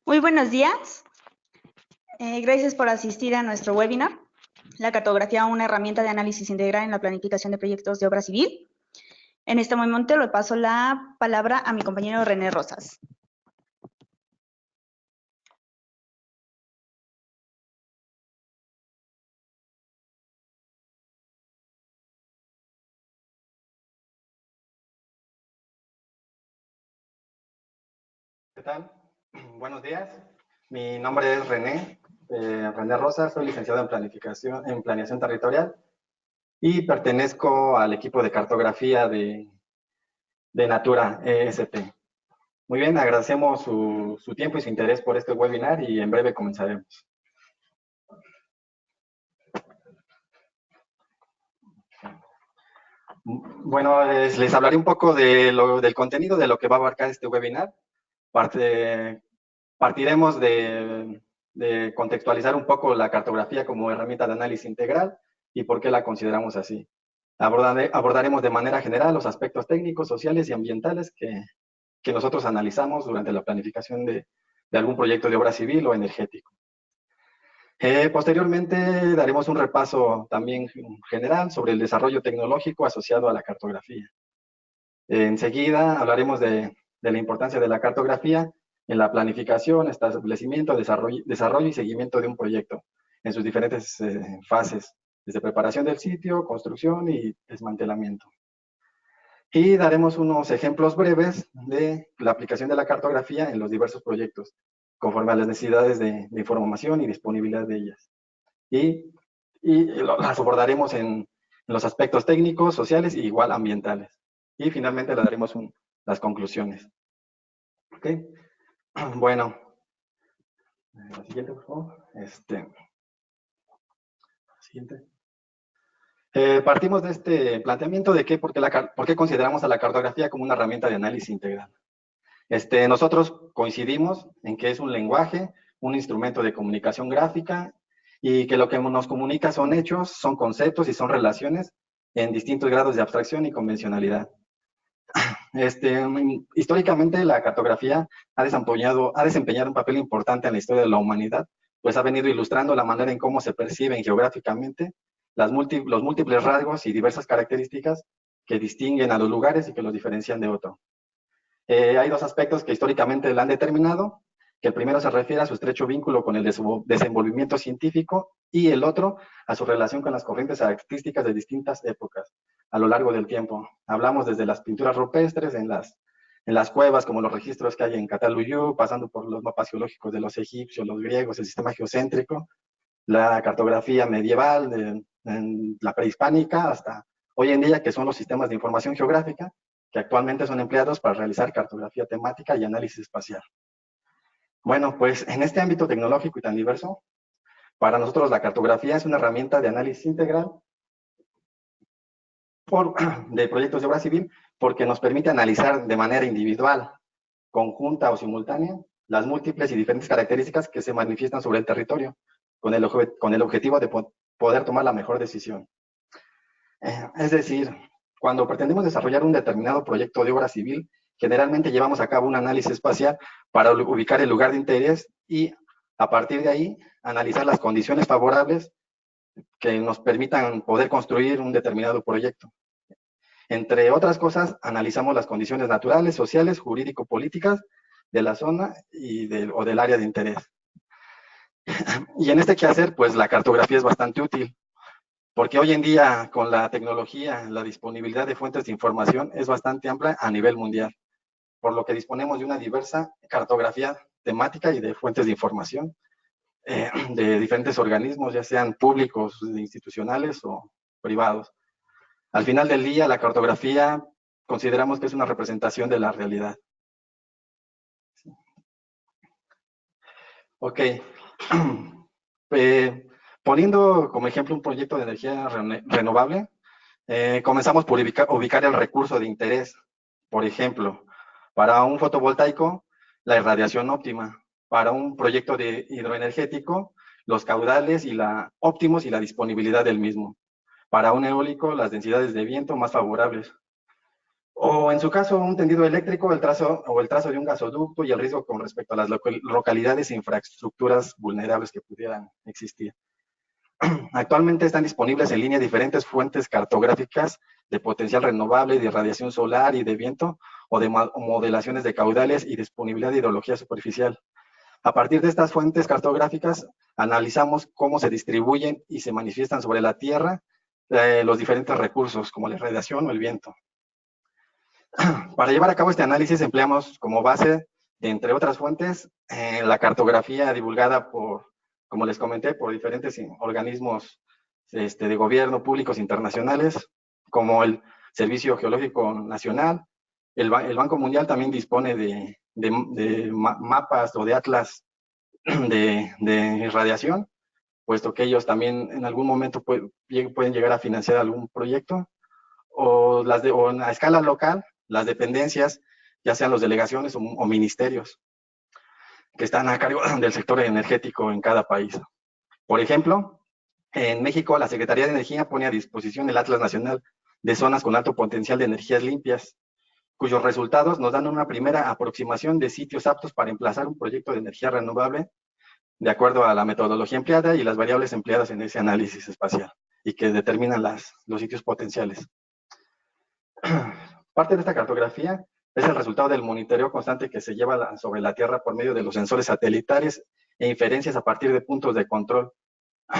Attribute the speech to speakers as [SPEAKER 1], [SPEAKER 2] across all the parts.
[SPEAKER 1] Muy buenos días. Gracias por asistir a nuestro webinar, la cartografía, una herramienta de análisis integral en la planificación de proyectos de obra civil. En este momento le paso la palabra a mi compañero René Rosas.
[SPEAKER 2] ¿Qué tal? Buenos días. Mi nombre es René Rosas, soy licenciado en planeación territorial y pertenezco al equipo de cartografía de Natura ESP. Muy bien, agradecemos su tiempo y su interés por este webinar y en breve comenzaremos. Bueno, les hablaré un poco del contenido de lo que va a abarcar este webinar. Partiremos de contextualizar un poco la cartografía como herramienta de análisis integral y por qué la consideramos así. Abordaremos de manera general los aspectos técnicos, sociales y ambientales que nosotros analizamos durante la planificación de algún proyecto de obra civil o energético. Posteriormente daremos un repaso también general sobre el desarrollo tecnológico asociado a la cartografía. Enseguida hablaremos de la importancia de la cartografía en la planificación, establecimiento, desarrollo y seguimiento de un proyecto en sus diferentes fases, desde preparación del sitio, construcción y desmantelamiento. Y daremos unos ejemplos breves de la aplicación de la cartografía en los diversos proyectos, conforme a las necesidades de información y disponibilidad de ellas. Y las abordaremos en los aspectos técnicos, sociales y igual ambientales. Y finalmente le daremos las conclusiones. ¿Ok? Bueno, la siguiente, por favor. Siguiente. Partimos de este planteamiento de por qué consideramos a la cartografía como una herramienta de análisis integral. Nosotros coincidimos en que es un lenguaje, un instrumento de comunicación gráfica y que lo que nos comunica son hechos, son conceptos y son relaciones en distintos grados de abstracción y convencionalidad. Históricamente la cartografía ha desempeñado un papel importante en la historia de la humanidad, pues ha venido ilustrando la manera en cómo se perciben geográficamente los múltiples rasgos y diversas características que distinguen a los lugares y que los diferencian de otro. Hay dos aspectos que históricamente la han determinado, que el primero se refiere a su estrecho vínculo con el desenvolvimiento científico y el otro a su relación con las corrientes artísticas de distintas épocas a lo largo del tiempo. Hablamos desde las pinturas rupestres en las cuevas, como los registros que hay en Cataluyú, pasando por los mapas geológicos de los egipcios, los griegos, el sistema geocéntrico, la cartografía medieval, en la prehispánica, hasta hoy en día, que son los sistemas de información geográfica, que actualmente son empleados para realizar cartografía temática y análisis espacial. Bueno, pues en este ámbito tecnológico y tan diverso, para nosotros la cartografía es una herramienta de análisis integral de proyectos de obra civil porque nos permite analizar de manera individual, conjunta o simultánea las múltiples y diferentes características que se manifiestan sobre el territorio con el objetivo de poder tomar la mejor decisión. Es decir, cuando pretendemos desarrollar un determinado proyecto de obra civil, generalmente llevamos a cabo un análisis espacial para ubicar el lugar de interés y a partir de ahí analizar las condiciones favorables que nos permitan poder construir un determinado proyecto. Entre otras cosas, analizamos las condiciones naturales, sociales, jurídico-políticas de la zona o del área de interés. Y en este quehacer, pues la cartografía es bastante útil, porque hoy en día con la tecnología, la disponibilidad de fuentes de información es bastante amplia a nivel mundial, por lo que disponemos de una diversa cartografía temática y de fuentes de información de diferentes organismos, ya sean públicos, institucionales o privados. Al final del día, la cartografía consideramos que es una representación de la realidad. Ok. Poniendo como ejemplo un proyecto de energía renovable, comenzamos por ubicar el recurso de interés. Por ejemplo, para un fotovoltaico, la irradiación óptima. Para un proyecto de hidroenergético, los caudales óptimos y la disponibilidad del mismo. Para un eólico, las densidades de viento más favorables. O en su caso, un tendido eléctrico, el trazo de un gasoducto y el riesgo con respecto a las localidades e infraestructuras vulnerables que pudieran existir. Actualmente están disponibles en línea diferentes fuentes cartográficas de potencial renovable, de radiación solar y de viento, o de modelaciones de caudales y disponibilidad de hidrología superficial. A partir de estas fuentes cartográficas, analizamos cómo se distribuyen y se manifiestan sobre la Tierra los diferentes recursos, como la radiación o el viento. Para llevar a cabo este análisis empleamos como base, entre otras fuentes, la cartografía divulgada por, como les comenté, por diferentes organismos de gobierno públicos internacionales, como el Servicio Geológico Nacional. El Banco Mundial también dispone de mapas o de atlas de radiación, puesto que ellos también en algún momento pueden llegar a financiar algún proyecto, o a escala local, las dependencias, ya sean las delegaciones o ministerios, que están a cargo del sector energético en cada país. Por ejemplo, en México, la Secretaría de Energía pone a disposición el Atlas Nacional de Zonas con Alto Potencial de Energías Limpias, cuyos resultados nos dan una primera aproximación de sitios aptos para emplazar un proyecto de energía renovable de acuerdo a la metodología empleada y las variables empleadas en ese análisis espacial, y que determinan los sitios potenciales. Parte de esta cartografía es el resultado del monitoreo constante que se lleva sobre la Tierra por medio de los sensores satelitales e inferencias a partir de puntos de control.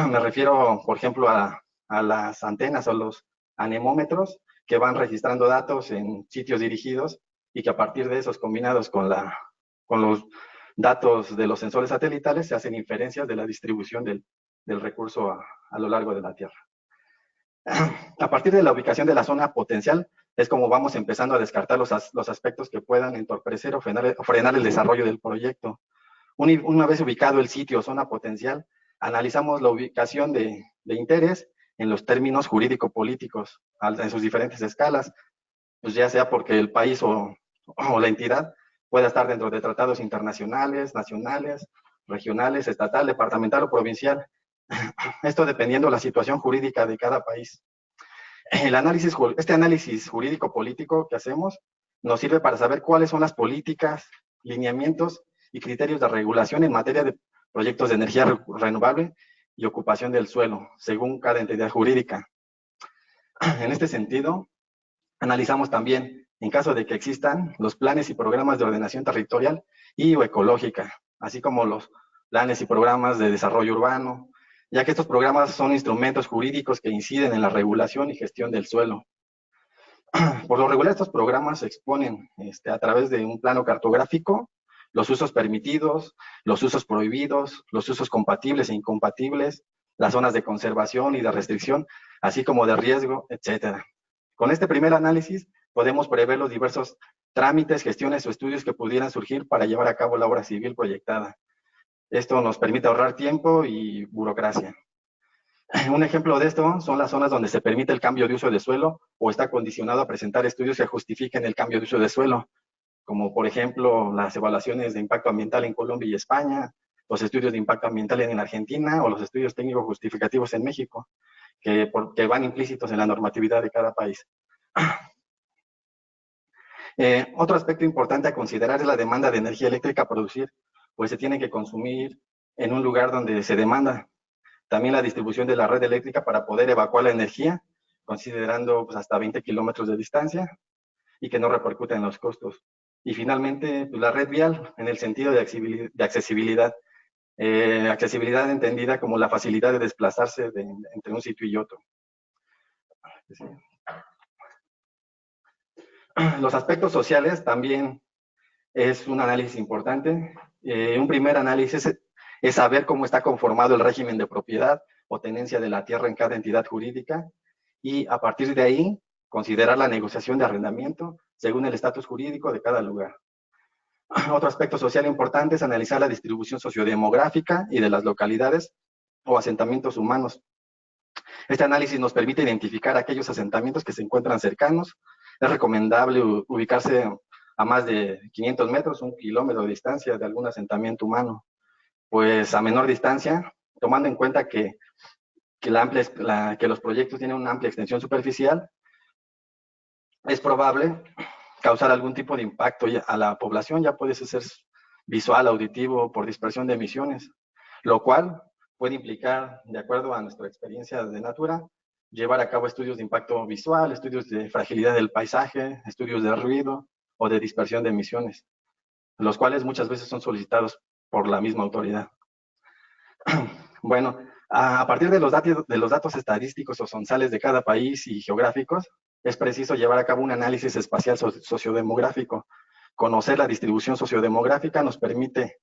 [SPEAKER 2] Me refiero, por ejemplo, a las antenas o los anemómetros que van registrando datos en sitios dirigidos y que a partir de esos, combinados con los datos de los sensores satelitales, se hacen inferencias de la distribución del recurso a lo largo de la Tierra. A partir de la ubicación de la zona potencial, es como vamos empezando a descartar los aspectos que puedan entorpecer o frenar el desarrollo del proyecto. Una vez ubicado el sitio o zona potencial, analizamos la ubicación de interés en los términos jurídico-políticos, en sus diferentes escalas, pues ya sea porque el país o la entidad pueda estar dentro de tratados internacionales, nacionales, regionales, estatal, departamental o provincial. Esto dependiendo de la situación jurídica de cada país. Este análisis jurídico-político que hacemos nos sirve para saber cuáles son las políticas, lineamientos y criterios de regulación en materia de proyectos de energía renovable y ocupación del suelo, según cada entidad jurídica. En este sentido, analizamos también, en caso de que existan, los planes y programas de ordenación territorial y o ecológica, así como los planes y programas de desarrollo urbano, ya que estos programas son instrumentos jurídicos que inciden en la regulación y gestión del suelo. Por lo regular, estos programas se exponen a través de un plano cartográfico, los usos permitidos, los usos prohibidos, los usos compatibles e incompatibles, las zonas de conservación y de restricción, así como de riesgo, etc. Con este primer análisis podemos prever los diversos trámites, gestiones o estudios que pudieran surgir para llevar a cabo la obra civil proyectada. Esto nos permite ahorrar tiempo y burocracia. Un ejemplo de esto son las zonas donde se permite el cambio de uso de suelo o está condicionado a presentar estudios que justifiquen el cambio de uso de suelo, como por ejemplo las evaluaciones de impacto ambiental en Colombia y España, los estudios de impacto ambiental en Argentina o los estudios técnicos justificativos en México, que van implícitos en la normatividad de cada país. Otro aspecto importante a considerar es la demanda de energía eléctrica a producir, pues se tiene que consumir en un lugar donde se demanda. También la distribución de la red eléctrica para poder evacuar la energía, considerando pues, hasta 20 kilómetros de distancia y que no repercute en los costos. Y finalmente, pues, la red vial en el sentido de accesibilidad. Accesibilidad entendida como la facilidad de desplazarse entre un sitio y otro. Los aspectos sociales también es un análisis importante. Un primer análisis es saber cómo está conformado el régimen de propiedad o tenencia de la tierra en cada entidad jurídica y a partir de ahí considerar la negociación de arrendamiento según el estatus jurídico de cada lugar. Otro aspecto social importante es analizar la distribución sociodemográfica y de las localidades o asentamientos humanos. Este análisis nos permite identificar aquellos asentamientos que se encuentran cercanos. Es recomendable ubicarse a más de 500 metros, 1 kilómetro de distancia de algún asentamiento humano. Pues a menor distancia, tomando en cuenta que los proyectos tienen una amplia extensión superficial, es probable causar algún tipo de impacto a la población, ya puede ser visual, auditivo, por dispersión de emisiones, lo cual puede implicar, de acuerdo a nuestra experiencia de Natura, llevar a cabo estudios de impacto visual, estudios de fragilidad del paisaje, estudios de ruido o de dispersión de emisiones, los cuales muchas veces son solicitados por la misma autoridad. Bueno, a partir de los datos estadísticos o censales de cada país y geográficos, es preciso llevar a cabo un análisis espacial sociodemográfico. Conocer la distribución sociodemográfica nos permite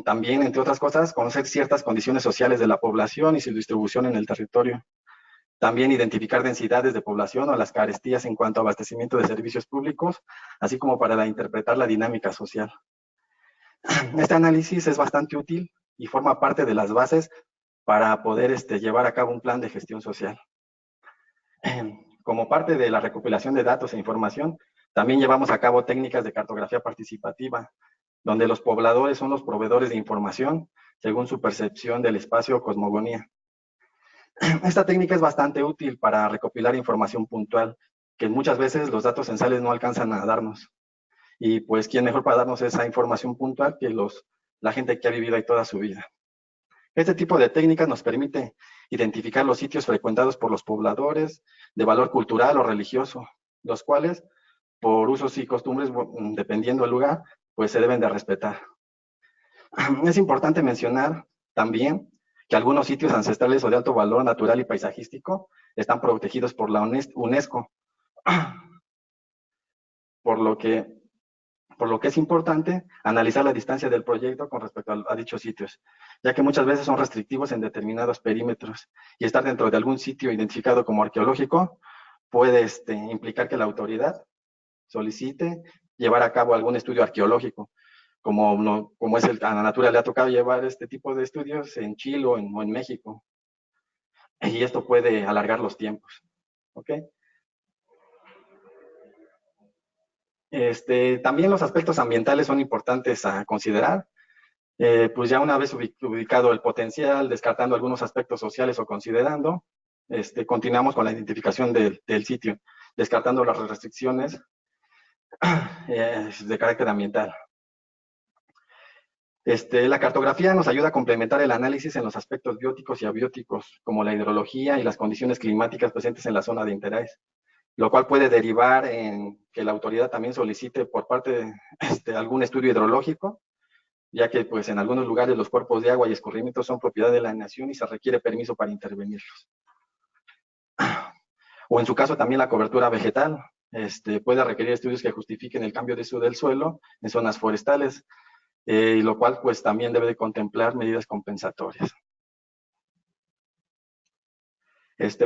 [SPEAKER 2] también, entre otras cosas, conocer ciertas condiciones sociales de la población y su distribución en el territorio. También identificar densidades de población o las carestías en cuanto a abastecimiento de servicios públicos, así como para interpretar la dinámica social. Este análisis es bastante útil y forma parte de las bases para poder llevar a cabo un plan de gestión social. Como parte de la recopilación de datos e información, también llevamos a cabo técnicas de cartografía participativa, donde los pobladores son los proveedores de información según su percepción del espacio o cosmogonía. Esta técnica es bastante útil para recopilar información puntual, que muchas veces los datos censales no alcanzan a darnos. Y pues, ¿quién mejor para darnos esa información puntual que la gente que ha vivido ahí toda su vida? Este tipo de técnicas nos permite identificar los sitios frecuentados por los pobladores de valor cultural o religioso, los cuales, por usos y costumbres, dependiendo del lugar, pues se deben de respetar. Es importante mencionar también que algunos sitios ancestrales o de alto valor natural y paisajístico están protegidos por la UNESCO, por lo que es importante analizar la distancia del proyecto con respecto a dichos sitios, ya que muchas veces son restrictivos en determinados perímetros y estar dentro de algún sitio identificado como arqueológico puede implicar que la autoridad solicite llevar a cabo algún estudio arqueológico, como es a la Natura le ha tocado llevar este tipo de estudios en Chile o en México, y esto puede alargar los tiempos, ¿ok? También los aspectos ambientales son importantes a considerar. Pues ya una vez ubicado el potencial, descartando algunos aspectos sociales o considerando, continuamos con la identificación del sitio, descartando las restricciones de carácter ambiental. La cartografía nos ayuda a complementar el análisis en los aspectos bióticos y abióticos, como la hidrología y las condiciones climáticas presentes en la zona de interés, lo cual puede derivar en que la autoridad también solicite por parte de algún estudio hidrológico, ya que pues en algunos lugares los cuerpos de agua y escurrimientos son propiedad de la nación y se requiere permiso para intervenirlos. O en su caso también la cobertura vegetal, puede requerir estudios que justifiquen el cambio de uso del suelo en zonas forestales, lo cual pues también debe de contemplar medidas compensatorias.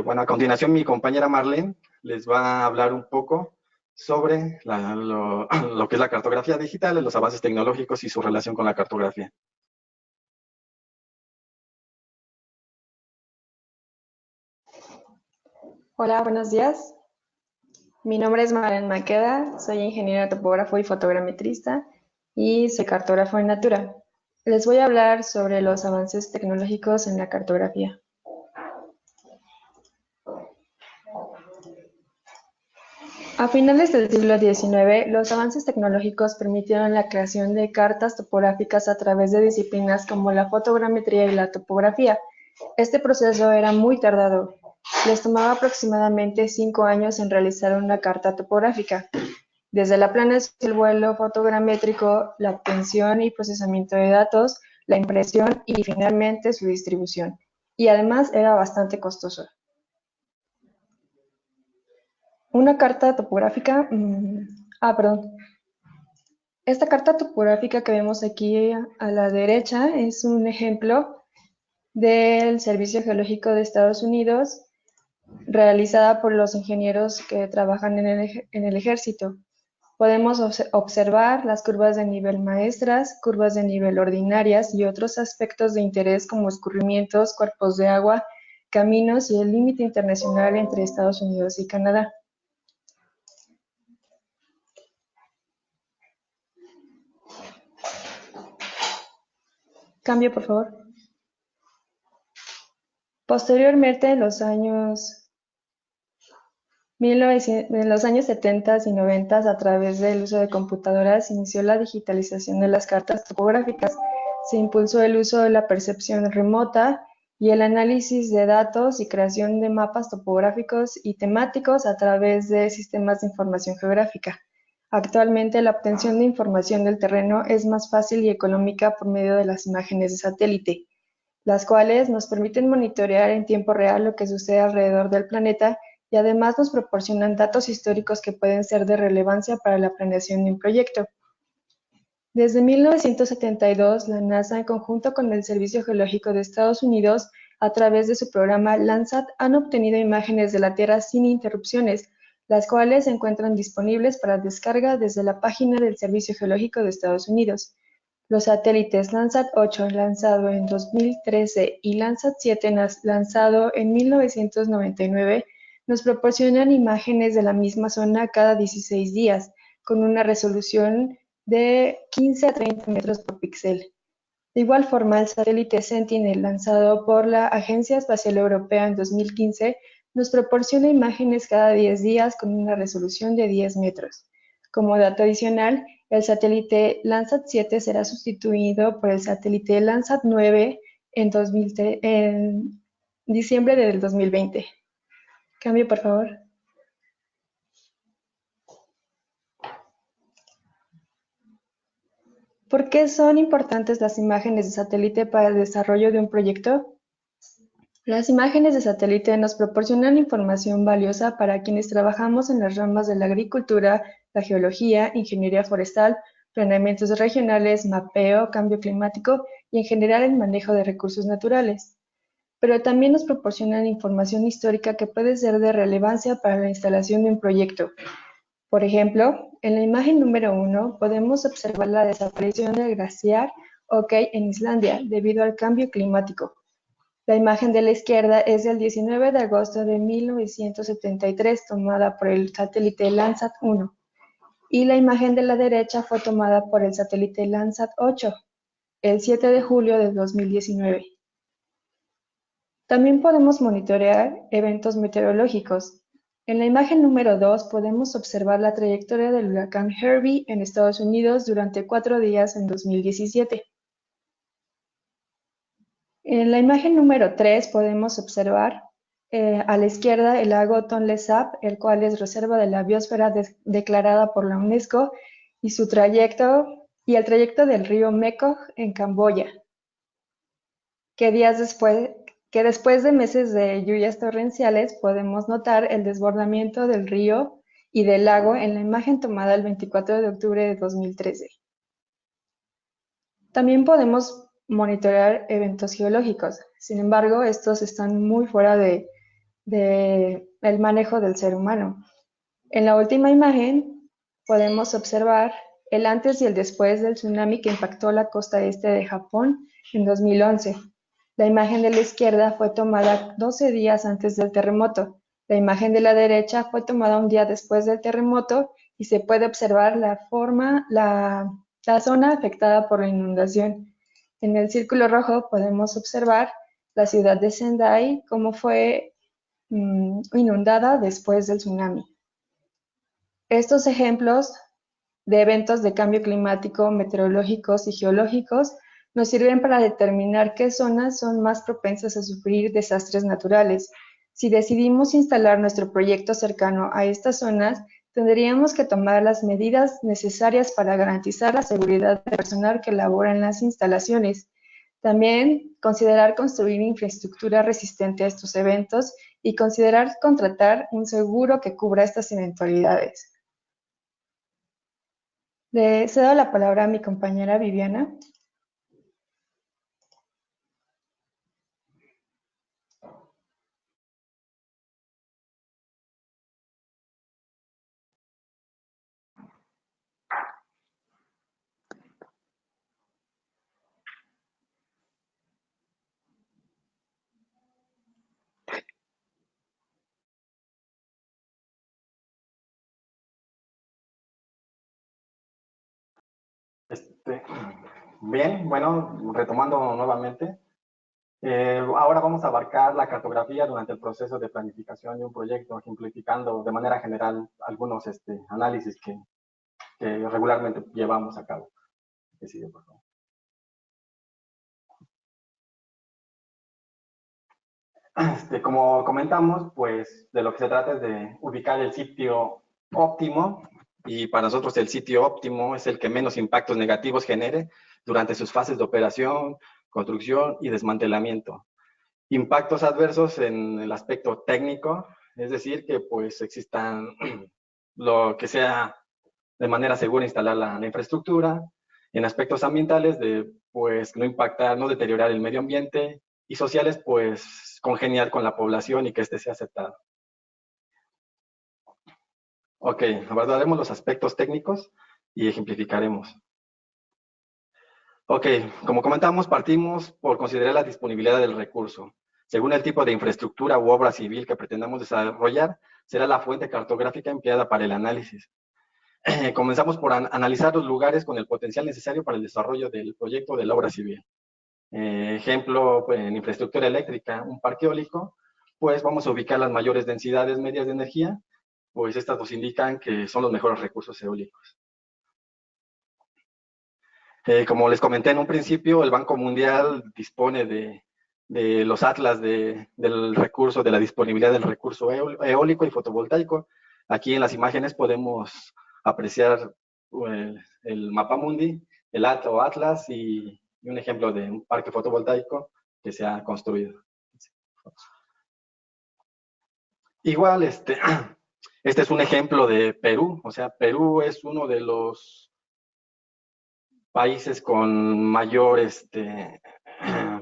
[SPEAKER 2] Bueno, a continuación mi compañera Marlene les va a hablar un poco sobre lo que es la cartografía digital, los avances tecnológicos y su relación con la cartografía.
[SPEAKER 3] Hola, buenos días. Mi nombre es Maren Maqueda, soy ingeniero topógrafo y fotogrametrista y soy cartógrafo en Natura. Les voy a hablar sobre los avances tecnológicos en la cartografía. A finales del siglo XIX, los avances tecnológicos permitieron la creación de cartas topográficas a través de disciplinas como la fotogrametría y la topografía. Este proceso era muy tardado. Les tomaba aproximadamente 5 años en realizar una carta topográfica, desde la planeación del vuelo fotogramétrico, la obtención y procesamiento de datos, la impresión y finalmente su distribución. Y además era bastante costoso. Una carta topográfica, Esta carta topográfica que vemos aquí a la derecha es un ejemplo del Servicio Geológico de Estados Unidos, realizada por los ingenieros que trabajan en el ejército. Podemos observar las curvas de nivel maestras, curvas de nivel ordinarias y otros aspectos de interés como escurrimientos, cuerpos de agua, caminos y el límite internacional entre Estados Unidos y Canadá. Cambio, por favor. Posteriormente, en los años En los años 70 y 90, a través del uso de computadoras, inició la digitalización de las cartas topográficas. Se impulsó el uso de la percepción remota y el análisis de datos y creación de mapas topográficos y temáticos a través de sistemas de información geográfica. Actualmente, la obtención de información del terreno es más fácil y económica por medio de las imágenes de satélite, las cuales nos permiten monitorear en tiempo real lo que sucede alrededor del planeta y además nos proporcionan datos históricos que pueden ser de relevancia para la planeación de un proyecto. Desde 1972, la NASA, en conjunto con el Servicio Geológico de Estados Unidos, a través de su programa Landsat, han obtenido imágenes de la Tierra sin interrupciones, las cuales se encuentran disponibles para descarga desde la página del Servicio Geológico de Estados Unidos. Los satélites Landsat 8, lanzado en 2013, y Landsat 7, lanzado en 1999, nos proporcionan imágenes de la misma zona cada 16 días, con una resolución de 15 a 30 metros por píxel. De igual forma, el satélite Sentinel, lanzado por la Agencia Espacial Europea en 2015, nos proporciona imágenes cada 10 días con una resolución de 10 metros. Como dato adicional, el satélite Landsat 7 será sustituido por el satélite Landsat 9 en diciembre del 2020. Cambio, por favor. ¿Por qué son importantes las imágenes de satélite para el desarrollo de un proyecto? Las imágenes de satélite nos proporcionan información valiosa para quienes trabajamos en las ramas de la agricultura, la geología, ingeniería forestal, planeamientos regionales, mapeo, cambio climático y en general el manejo de recursos naturales. Pero también nos proporcionan información histórica que puede ser de relevancia para la instalación de un proyecto. Por ejemplo, en la imagen número 1 podemos observar la desaparición del glaciar Oki en Islandia debido al cambio climático. La imagen de la izquierda es del 19 de agosto de 1973, tomada por el satélite Landsat 1, y la imagen de la derecha fue tomada por el satélite Landsat 8, el 7 de julio de 2019. También podemos monitorear eventos meteorológicos. En la imagen número 2 podemos observar la trayectoria del huracán Herbie en Estados Unidos durante 4 días en 2017. En la imagen número 3 podemos observar a la izquierda el lago Tonle Sap, el cual es reserva de la biosfera declarada por la UNESCO, y el trayecto del río Mekong en Camboya, que después de meses de lluvias torrenciales podemos notar el desbordamiento del río y del lago en la imagen tomada el 24 de octubre de 2013. También podemos monitorear eventos geológicos. Sin embargo, estos están muy fuera del manejo del ser humano. En la última imagen podemos observar el antes y el después del tsunami que impactó la costa este de Japón en 2011. La imagen de la izquierda fue tomada 12 días antes del terremoto. La imagen de la derecha fue tomada un día después del terremoto y se puede observar la zona afectada por la inundación. En el círculo rojo podemos observar la ciudad de Sendai, cómo fue inundada después del tsunami. Estos ejemplos de eventos de cambio climático, meteorológicos y geológicos nos sirven para determinar qué zonas son más propensas a sufrir desastres naturales. Si decidimos instalar nuestro proyecto cercano a estas zonas, tendríamos que tomar las medidas necesarias para garantizar la seguridad del personal que labora en las instalaciones. También considerar construir infraestructura resistente a estos eventos y considerar contratar un seguro que cubra estas eventualidades. Le cedo la palabra a mi compañera Viviana.
[SPEAKER 2] Bien, bueno, retomando nuevamente, Ahora vamos a abarcar la cartografía durante el proceso de planificación de un proyecto, ejemplificando de manera general algunos análisis que regularmente llevamos a cabo. Que sigue, por favor. Como comentamos, pues de lo que se trata es de ubicar el sitio óptimo, y para nosotros el sitio óptimo es el que menos impactos negativos genere durante sus fases de operación, construcción y desmantelamiento. Impactos adversos en el aspecto técnico, es decir, que pues existan lo que sea de manera segura instalar la infraestructura. En aspectos ambientales, de pues no impactar, no deteriorar el medio ambiente, y sociales, pues congeniar con la población y que éste sea aceptado. Ok, abordaremos los aspectos técnicos y ejemplificaremos. Ok, como comentamos, partimos por considerar la disponibilidad del recurso. Según el tipo de infraestructura u obra civil que pretendamos desarrollar, será la fuente cartográfica empleada para el análisis. Comenzamos por analizar los lugares con el potencial necesario para el desarrollo del proyecto de la obra civil. Ejemplo, pues, en infraestructura eléctrica, un parque eólico, pues vamos a ubicar las mayores densidades medias de energía, pues estas nos indican que son los mejores recursos eólicos. Como les comenté en un principio, el Banco Mundial dispone de los atlas del recurso, de la disponibilidad del recurso eólico y fotovoltaico. Aquí en las imágenes podemos apreciar el mapa mundi, el atlas y un ejemplo de un parque fotovoltaico que se ha construido. Igual, este es un ejemplo de Perú. O sea, Perú es uno de los países con mayor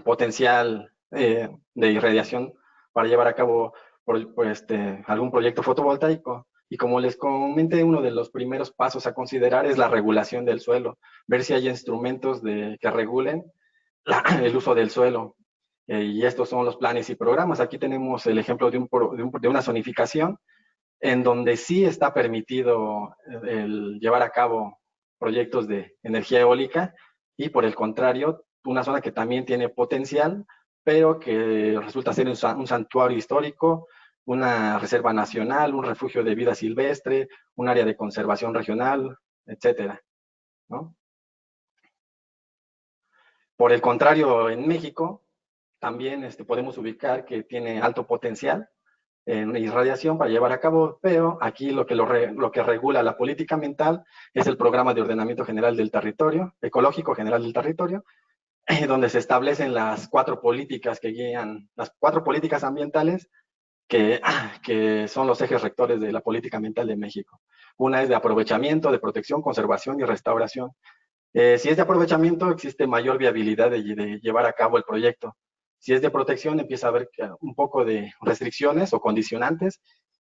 [SPEAKER 2] potencial de irradiación para llevar a cabo algún proyecto fotovoltaico. Y como les comenté, uno de los primeros pasos a considerar es la regulación del suelo, ver si hay instrumentos que regulen el uso del suelo. Y estos son los planes y programas. Aquí tenemos el ejemplo de una zonificación en donde sí está permitido el llevar a cabo proyectos de energía eólica, y por el contrario, una zona que también tiene potencial, pero que resulta ser un santuario histórico, una reserva nacional, un refugio de vida silvestre, un área de conservación regional, etcétera, ¿no? Por el contrario, en México también podemos ubicar que tiene alto potencial en irradiación para llevar a cabo, pero aquí lo que regula la política ambiental es el Programa de Ordenamiento General del Territorio, Ecológico General del Territorio, donde se establecen las 4 políticas que guían, las 4 políticas ambientales que son los ejes rectores de la política ambiental de México. Una es de aprovechamiento, de protección, conservación y restauración. Si es de aprovechamiento, existe mayor viabilidad de llevar a cabo el proyecto. Si es de protección, empieza a haber un poco de restricciones o condicionantes,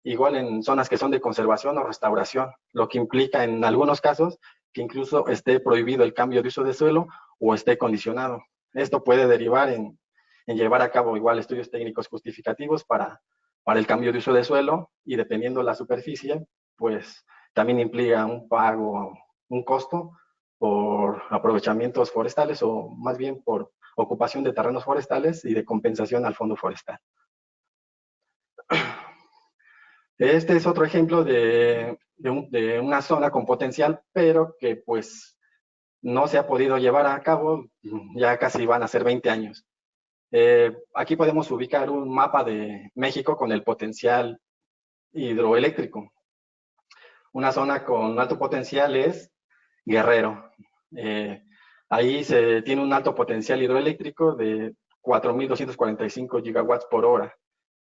[SPEAKER 2] igual en zonas que son de conservación o restauración, lo que implica en algunos casos que incluso esté prohibido el cambio de uso de suelo o esté condicionado. Esto puede derivar en llevar a cabo igual estudios técnicos justificativos para el cambio de uso de suelo, y dependiendo la superficie, pues también implica un pago, un costo por aprovechamientos forestales, o más bien por ocupación de terrenos forestales y de compensación al fondo forestal. Este es otro ejemplo de una zona con potencial, pero que pues no se ha podido llevar a cabo, ya casi van a ser 20 años. Aquí podemos ubicar un mapa de México con el potencial hidroeléctrico. Una zona con alto potencial es Guerrero. Ahí se tiene un alto potencial hidroeléctrico de 4.245 gigawatts por hora.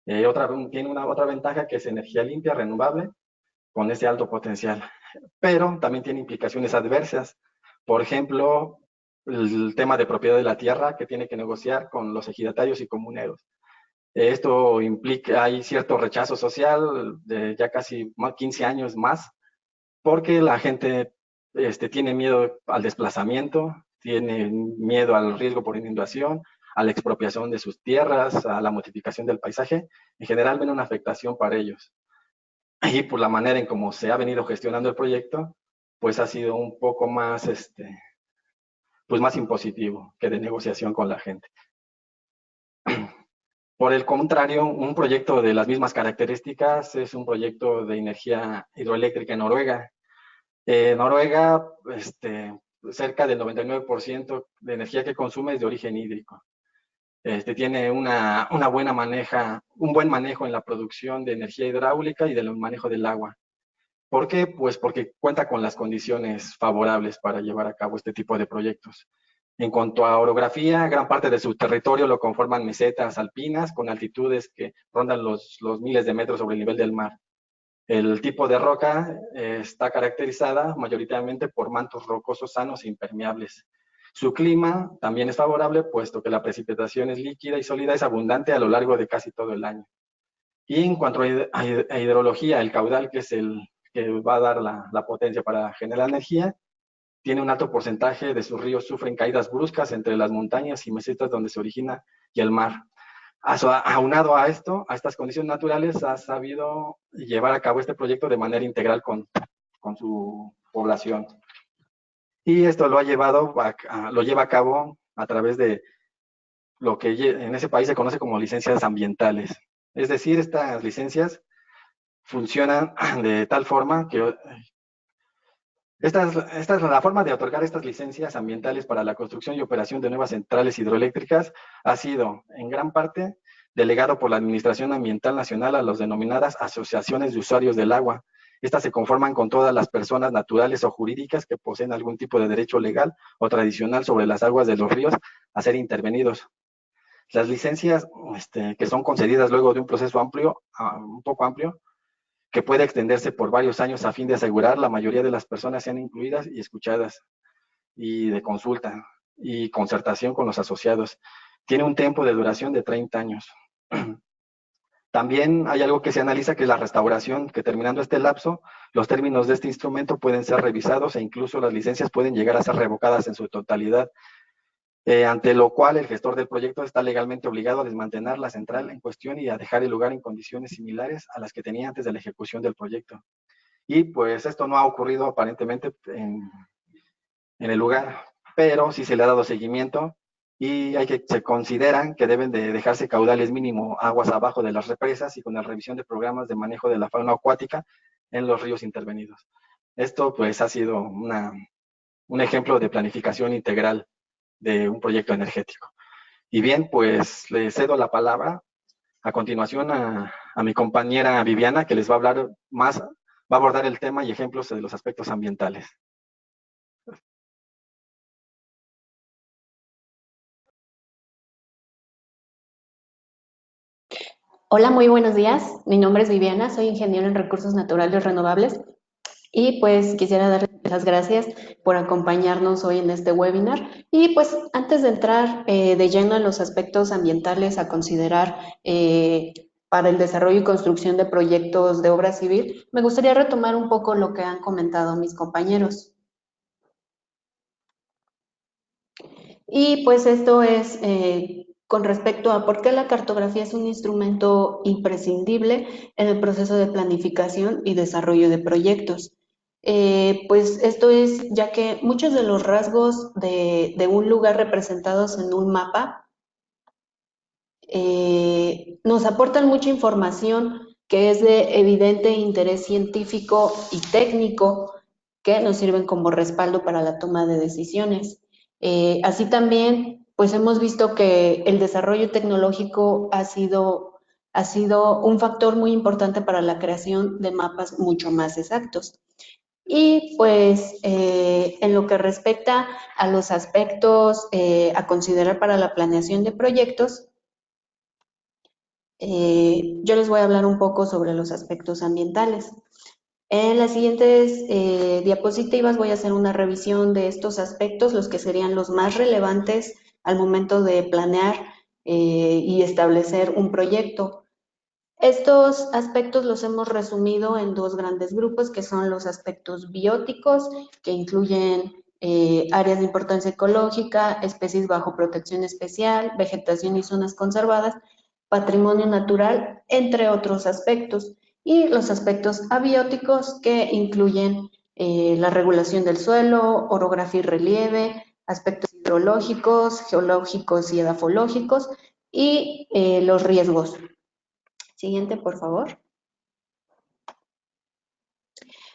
[SPEAKER 2] Tiene una otra ventaja, que es energía limpia, renovable, con ese alto potencial. Pero también tiene implicaciones adversas. Por ejemplo, el tema de propiedad de la tierra, que tiene que negociar con los ejidatarios y comuneros. Esto implica, hay cierto rechazo social de ya casi 15 años más, porque la gente tiene miedo al desplazamiento, tiene miedo al riesgo por inundación, a la expropiación de sus tierras, a la modificación del paisaje. En general ven una afectación para ellos. Y por la manera en cómo se ha venido gestionando el proyecto, pues ha sido un poco más, pues más impositivo que de negociación con la gente. Por el contrario, un proyecto de las mismas características es un proyecto de energía hidroeléctrica en Noruega. Noruega, cerca del 99% de energía que consume es de origen hídrico. Tiene un buen manejo en la producción de energía hidráulica y del manejo del agua. ¿Por qué? Pues porque cuenta con las condiciones favorables para llevar a cabo este tipo de proyectos. En cuanto a orografía, gran parte de su territorio lo conforman mesetas alpinas con altitudes que rondan los miles de metros sobre el nivel del mar. El tipo de roca está caracterizada mayoritariamente por mantos rocosos sanos e impermeables. Su clima también es favorable, puesto que la precipitación es líquida y sólida, es abundante a lo largo de casi todo el año. Y en cuanto a hidrología, el caudal, que es el que va a dar la potencia para generar energía, tiene un alto porcentaje de sus ríos sufren caídas bruscas entre las montañas y mesetas donde se origina y el mar. Aunado a esto, a estas condiciones naturales, ha sabido llevar a cabo este proyecto de manera integral con su población. Y esto lo lleva a cabo a través de lo que en ese país se conoce como licencias ambientales. Es decir, estas licencias funcionan de tal forma que esta es la forma de otorgar estas licencias ambientales para la construcción y operación de nuevas centrales hidroeléctricas. Ha sido, en gran parte, delegado por la Administración Ambiental Nacional a las denominadas asociaciones de usuarios del agua. Estas se conforman con todas las personas naturales o jurídicas que poseen algún tipo de derecho legal o tradicional sobre las aguas de los ríos a ser intervenidos. Las licencias que son concedidas luego de un proceso amplio, un poco amplio, que puede extenderse por varios años a fin de asegurar la mayoría de las personas sean incluidas y escuchadas, y de consulta y concertación con los asociados. Tiene un tiempo de duración de 30 años. También hay algo que se analiza, que es la restauración, que terminando este lapso, los términos de este instrumento pueden ser revisados e incluso las licencias pueden llegar a ser revocadas en su totalidad, ante lo cual el gestor del proyecto está legalmente obligado a desmantelar la central en cuestión y a dejar el lugar en condiciones similares a las que tenía antes de la ejecución del proyecto. Y pues esto no ha ocurrido aparentemente en el lugar, pero sí se le ha dado seguimiento y se consideran que deben de dejarse caudales mínimo aguas abajo de las represas y con la revisión de programas de manejo de la fauna acuática en los ríos intervenidos. Esto pues ha sido un ejemplo de planificación integral de un proyecto energético. Y bien, pues le cedo la palabra a continuación a mi compañera Viviana, que les va a hablar más, va a abordar el tema y ejemplos de los aspectos ambientales.
[SPEAKER 4] Hola, muy buenos días. Mi nombre es Viviana, soy ingeniero en recursos naturales renovables y pues quisiera darles las gracias por acompañarnos hoy en este webinar. Y pues antes de entrar de lleno en los aspectos ambientales a considerar para el desarrollo y construcción de proyectos de obra civil, me gustaría retomar un poco lo que han comentado mis compañeros. Y pues esto es con respecto a por qué la cartografía es un instrumento imprescindible en el proceso de planificación y desarrollo de proyectos. Pues esto es ya que muchos de los rasgos de un lugar representados en un mapa nos aportan mucha información que es de evidente interés científico y técnico que nos sirven como respaldo para la toma de decisiones. Así también, pues hemos visto que el desarrollo tecnológico ha sido un factor muy importante para la creación de mapas mucho más exactos. Y pues en lo que respecta a los aspectos a considerar para la planeación de proyectos, yo les voy a hablar un poco sobre los aspectos ambientales. En las siguientes diapositivas voy a hacer una revisión de estos aspectos, los que serían los más relevantes al momento de planear y establecer un proyecto. Estos aspectos los hemos resumido en dos grandes grupos, que son los aspectos bióticos, que incluyen áreas de importancia ecológica, especies bajo protección especial, vegetación y zonas conservadas, patrimonio natural, entre otros aspectos. Y los aspectos abióticos, que incluyen la regulación del suelo, orografía y relieve, aspectos hidrológicos, geológicos y edafológicos, y los riesgos. Siguiente, por favor.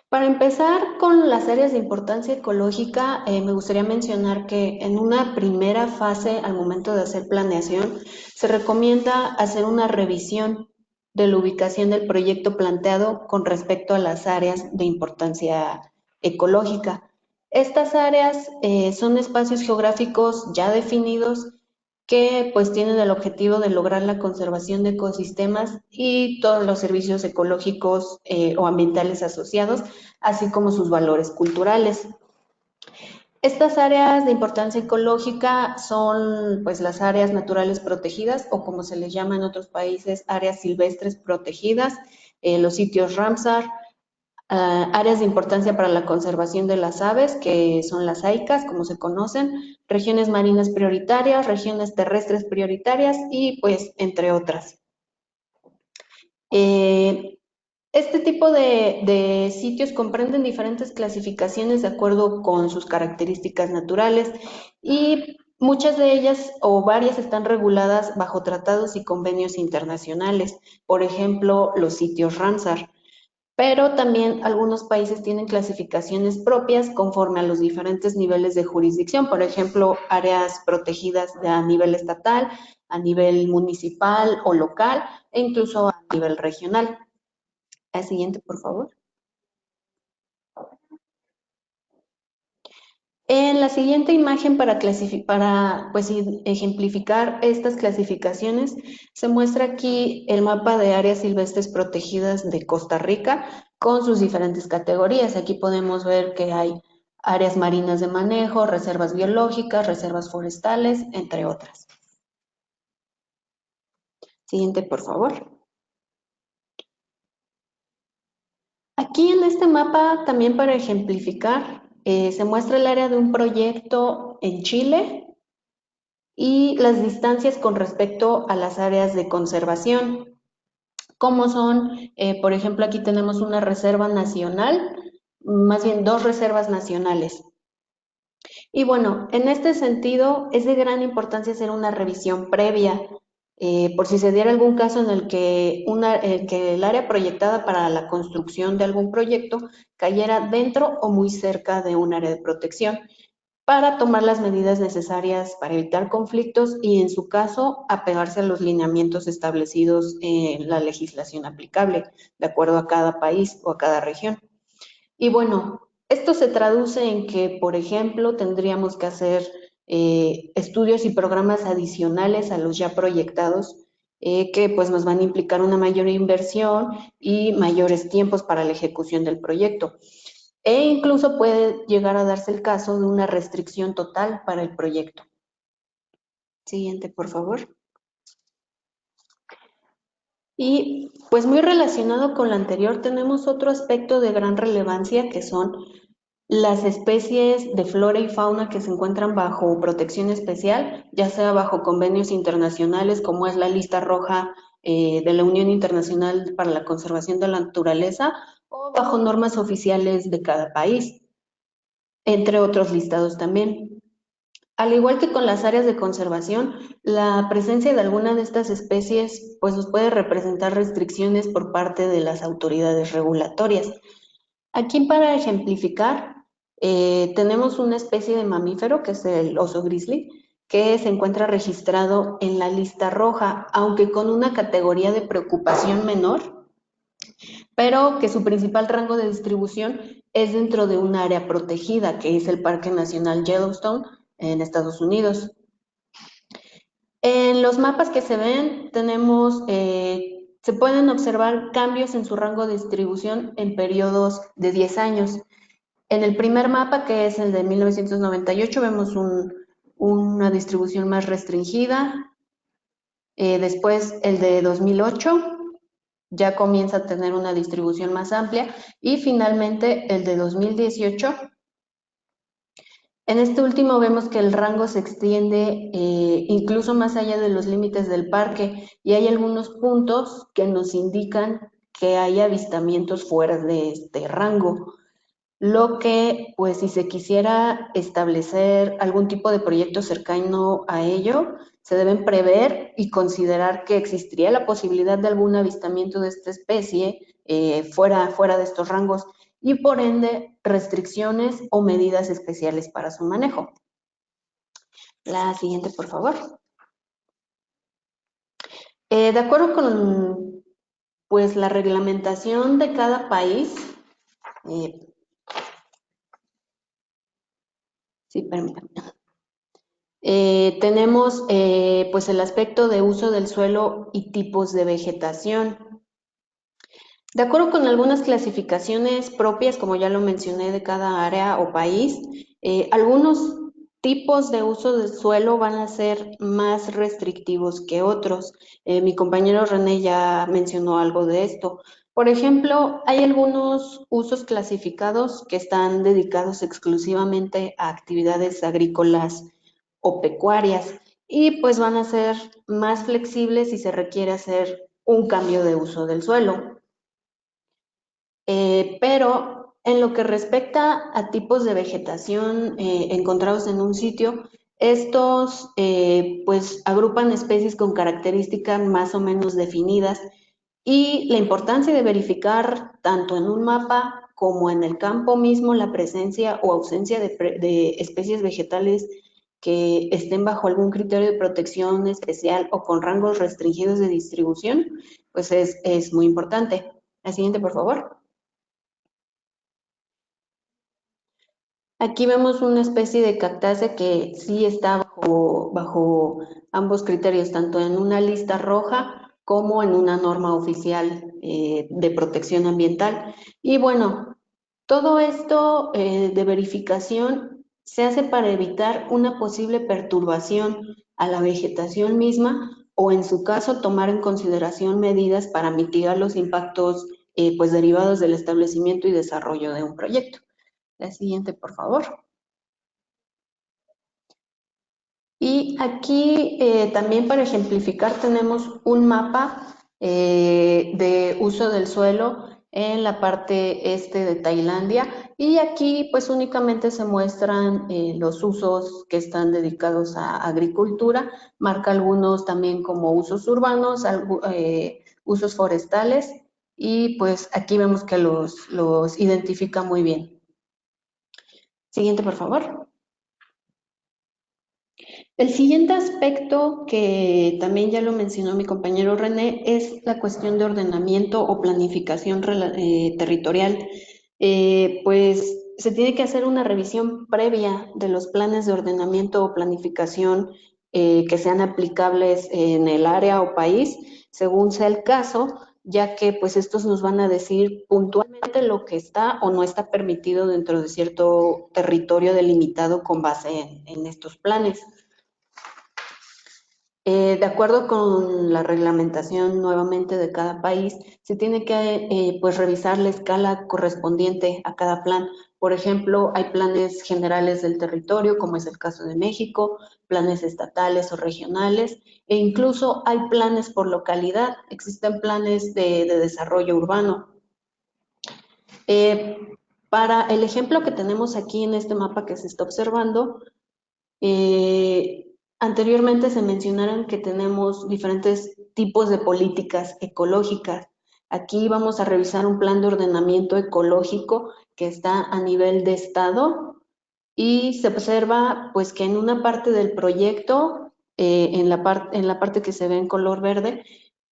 [SPEAKER 4] Para empezar con las áreas de importancia ecológica, me gustaría mencionar que en una primera fase, al momento de hacer planeación, se recomienda hacer una revisión de la ubicación del proyecto planteado con respecto a las áreas de importancia ecológica. Estas áreas son espacios geográficos ya definidos que pues tienen el objetivo de lograr la conservación de ecosistemas y todos los servicios ecológicos o ambientales asociados, así como sus valores culturales. Estas áreas de importancia ecológica son pues las áreas naturales protegidas o como se les llama en otros países, áreas silvestres protegidas, los sitios Ramsar, áreas de importancia para la conservación de las aves, que son las AICAS, como se conocen, regiones marinas prioritarias, regiones terrestres prioritarias y pues entre otras. Este tipo de sitios comprenden diferentes clasificaciones de acuerdo con sus características naturales y muchas de ellas o varias están reguladas bajo tratados y convenios internacionales, por ejemplo, los sitios Ramsar. Pero también algunos países tienen clasificaciones propias conforme a los diferentes niveles de jurisdicción, por ejemplo, áreas protegidas a nivel estatal, a nivel municipal o local e incluso a nivel regional. Al siguiente, por favor. En la siguiente imagen para pues, ejemplificar estas clasificaciones, se muestra aquí el mapa de áreas silvestres protegidas de Costa Rica con sus diferentes categorías. Aquí podemos ver que hay áreas marinas de manejo, reservas biológicas, reservas forestales, entre otras. Siguiente, por favor. Aquí en este mapa, también para ejemplificar, se muestra el área de un proyecto en Chile y las distancias con respecto a las áreas de conservación, como son, por ejemplo, aquí tenemos una reserva nacional, más bien 2 reservas nacionales. Y bueno, en este sentido, es de gran importancia hacer una revisión previa, por si se diera algún caso en el que el área proyectada para la construcción de algún proyecto cayera dentro o muy cerca de un área de protección, para tomar las medidas necesarias para evitar conflictos y, en su caso, apegarse a los lineamientos establecidos en la legislación aplicable, de acuerdo a cada país o a cada región. Y bueno, esto se traduce en que, por ejemplo, tendríamos que hacer estudios y programas adicionales a los ya proyectados, que pues nos van a implicar una mayor inversión y mayores tiempos para la ejecución del proyecto. E incluso puede llegar a darse el caso de una restricción total para el proyecto. Siguiente, por favor. Y pues muy relacionado con lo anterior, tenemos otro aspecto de gran relevancia que son las especies de flora y fauna que se encuentran bajo protección especial, ya sea bajo convenios internacionales como es la lista roja de la Unión Internacional para la Conservación de la Naturaleza o bajo normas oficiales de cada país, entre otros listados también. Al igual que con las áreas de conservación, la presencia de alguna de estas especies pues nos puede representar restricciones por parte de las autoridades regulatorias. Aquí, para ejemplificar, tenemos una especie de mamífero que es el oso grizzly, que se encuentra registrado en la lista roja, aunque con una categoría de preocupación menor, pero que su principal rango de distribución es dentro de un área protegida, que es el Parque Nacional Yellowstone en Estados Unidos. En los mapas que se ven tenemos, se pueden observar cambios en su rango de distribución en periodos de 10 años. En el primer mapa, que es el de 1998, vemos una distribución más restringida. Después el de 2008 ya comienza a tener una distribución más amplia. Y finalmente el de 2018. En este último vemos que el rango se extiende incluso más allá de los límites del parque y hay algunos puntos que nos indican que hay avistamientos fuera de este rango. Lo que, pues, si se quisiera establecer algún tipo de proyecto cercano a ello, se deben prever y considerar que existiría la posibilidad de algún avistamiento de esta especie fuera de estos rangos y por ende restricciones o medidas especiales para su manejo. La siguiente, por favor. De acuerdo con pues, la reglamentación de cada país, sí, permítanme. Tenemos pues el aspecto de uso del suelo y tipos de vegetación. De acuerdo con algunas clasificaciones propias, como ya lo mencioné, de cada área o país, algunos tipos de uso del suelo van a ser más restrictivos que otros. Mi compañero René ya mencionó algo de esto. Por ejemplo, hay algunos usos clasificados que están dedicados exclusivamente a actividades agrícolas o pecuarias y pues van a ser más flexibles si se requiere hacer un cambio de uso del suelo. Pero en lo que respecta a tipos de vegetación encontrados en un sitio, estos pues agrupan especies con características más o menos definidas y la importancia de verificar tanto en un mapa como en el campo mismo la presencia o ausencia de especies vegetales que estén bajo algún criterio de protección especial o con rangos restringidos de distribución, pues es muy importante. La siguiente, por favor. Aquí vemos una especie de cactácea que sí está bajo ambos criterios, tanto en una lista roja como en una norma oficial de protección ambiental. Y bueno, todo esto de verificación se hace para evitar una posible perturbación a la vegetación misma o en su caso tomar en consideración medidas para mitigar los impactos pues derivados del establecimiento y desarrollo de un proyecto. La siguiente, por favor. Y aquí también para ejemplificar tenemos un mapa de uso del suelo en la parte este de Tailandia y aquí pues únicamente se muestran los usos que están dedicados a agricultura, marca algunos también como usos urbanos, usos forestales y pues aquí vemos que los identifica muy bien. Siguiente, por favor. El siguiente aspecto, que también ya lo mencionó mi compañero René, es la cuestión de ordenamiento o planificación territorial. Pues se tiene que hacer una revisión previa de los planes de ordenamiento o planificación que sean aplicables en el área o país, según sea el caso, ya que pues estos nos van a decir puntualmente lo que está o no está permitido dentro de cierto territorio delimitado con base en estos planes. De acuerdo con la reglamentación nuevamente de cada país, se tiene que pues revisar la escala correspondiente a cada plan. Por ejemplo, hay planes generales del territorio, como es el caso de México, planes estatales o regionales, e incluso hay planes por localidad, existen planes de desarrollo urbano. Para el ejemplo que tenemos aquí en este mapa que se está observando, anteriormente se mencionaron que tenemos diferentes tipos de políticas ecológicas. Aquí vamos a revisar un plan de ordenamiento ecológico que está a nivel de estado y se observa pues que en una parte del proyecto, en la parte que se ve en color verde,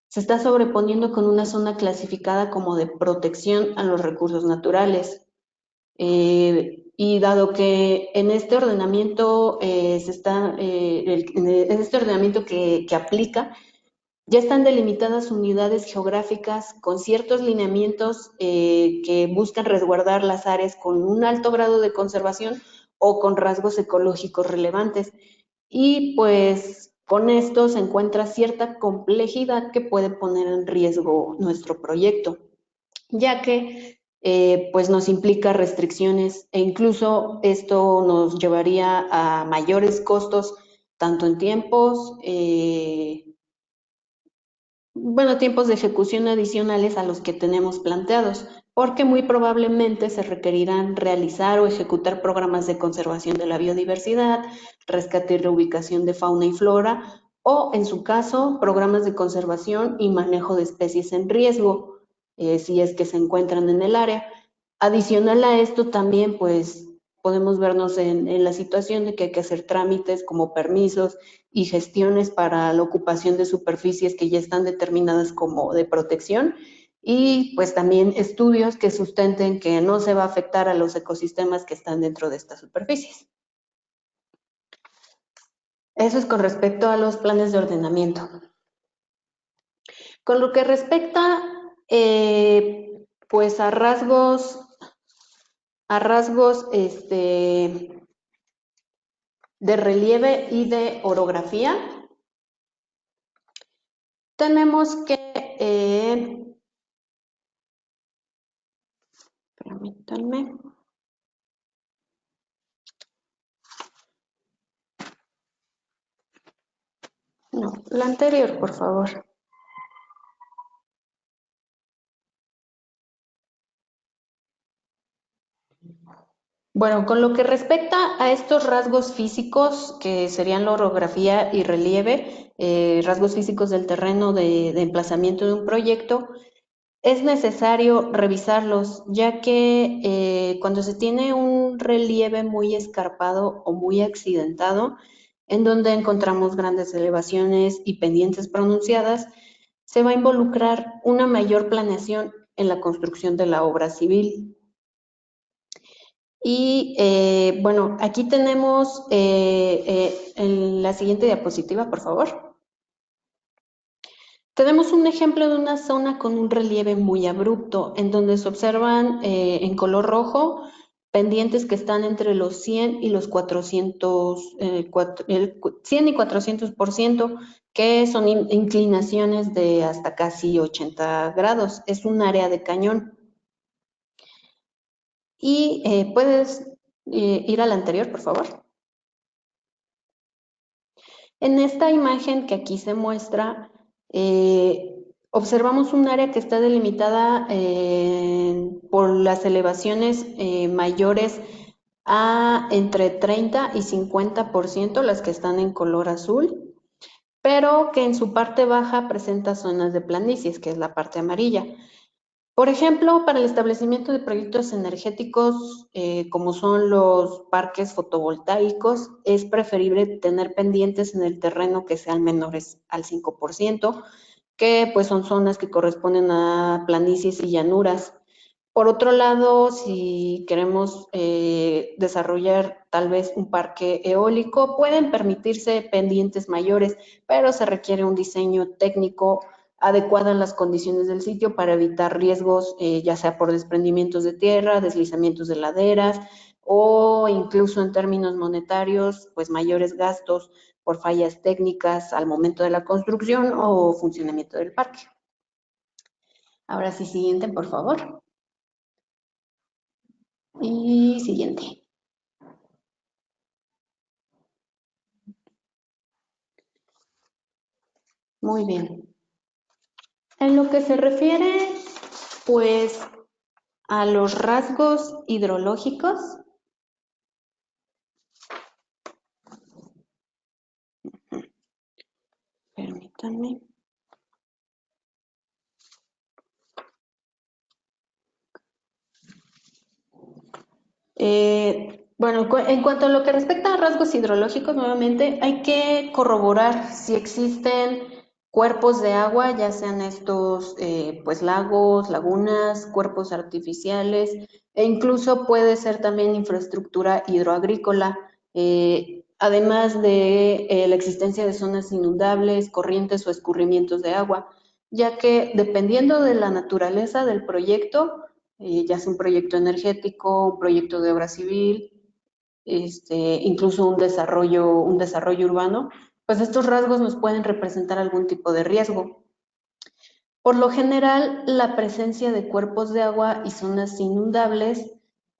[SPEAKER 4] se está sobreponiendo con una zona clasificada como de protección a los recursos naturales. Y dado que en este ordenamiento en este ordenamiento que aplica, ya están delimitadas unidades geográficas con ciertos lineamientos que buscan resguardar las áreas con un alto grado de conservación o con rasgos ecológicos relevantes. Y pues con esto se encuentra cierta complejidad que puede poner en riesgo nuestro proyecto, ya que pues nos implica restricciones e incluso esto nos llevaría a mayores costos, tanto en tiempos, tiempos de ejecución adicionales a los que tenemos planteados, porque muy probablemente se requerirán realizar o ejecutar programas de conservación de la biodiversidad, rescate y reubicación de fauna y flora, o, en su caso, programas de conservación y manejo de especies en riesgo, si es que se encuentran en el área. Adicional a esto también, pues, podemos vernos en la situación de que hay que hacer trámites como permisos y gestiones para la ocupación de superficies que ya están determinadas como de protección y pues también estudios que sustenten que no se va a afectar a los ecosistemas que están dentro de estas superficies. Eso es con respecto a los planes de ordenamiento. Con lo que respecta pues a rasgos de relieve y de orografía, tenemos que, permítanme. No, la anterior, por favor. Bueno, con lo que respecta a estos rasgos físicos, que serían la orografía y relieve, rasgos físicos del terreno de emplazamiento de un proyecto, es necesario revisarlos, ya que cuando se tiene un relieve muy escarpado o muy accidentado, en donde encontramos grandes elevaciones y pendientes pronunciadas, se va a involucrar una mayor planeación en la construcción de la obra civil. Y bueno, aquí tenemos en la siguiente diapositiva, por favor. Tenemos un ejemplo de una zona con un relieve muy abrupto, en donde se observan en color rojo pendientes que están entre los 100 y los 400, 100 y 400%, que son inclinaciones de hasta casi 80 grados. Es un área de cañón. Y puedes ir a la anterior, por favor. En esta imagen que aquí se muestra, observamos un área que está delimitada por las elevaciones mayores a entre 30 y 50%, las que están en color azul, pero que en su parte baja presenta zonas de planicies, que es la parte amarilla. Por ejemplo, para el establecimiento de proyectos energéticos, como son los parques fotovoltaicos, es preferible tener pendientes en el terreno que sean menores al 5%, que pues son zonas que corresponden a planicies y llanuras. Por otro lado, si queremos desarrollar tal vez un parque eólico, pueden permitirse pendientes mayores, pero se requiere un diseño técnico adecuado a las condiciones del sitio para evitar riesgos, ya sea por desprendimientos de tierra, deslizamientos de laderas o incluso en términos monetarios, pues mayores gastos por fallas técnicas al momento de la construcción o funcionamiento del parque. Ahora sí, siguiente, por favor. Y siguiente. Muy bien. En lo que se refiere, pues, a los rasgos hidrológicos, permítanme. Bueno, en cuanto a lo que respecta a rasgos hidrológicos, nuevamente hay que corroborar si existen cuerpos de agua, ya sean estos pues lagos, lagunas, cuerpos artificiales, e incluso puede ser también infraestructura hidroagrícola, además de la existencia de zonas inundables, corrientes o escurrimientos de agua, ya que dependiendo de la naturaleza del proyecto, ya sea un proyecto energético, un proyecto de obra civil, incluso un desarrollo urbano, pues estos rasgos nos pueden representar algún tipo de riesgo. Por lo general, la presencia de cuerpos de agua y zonas inundables,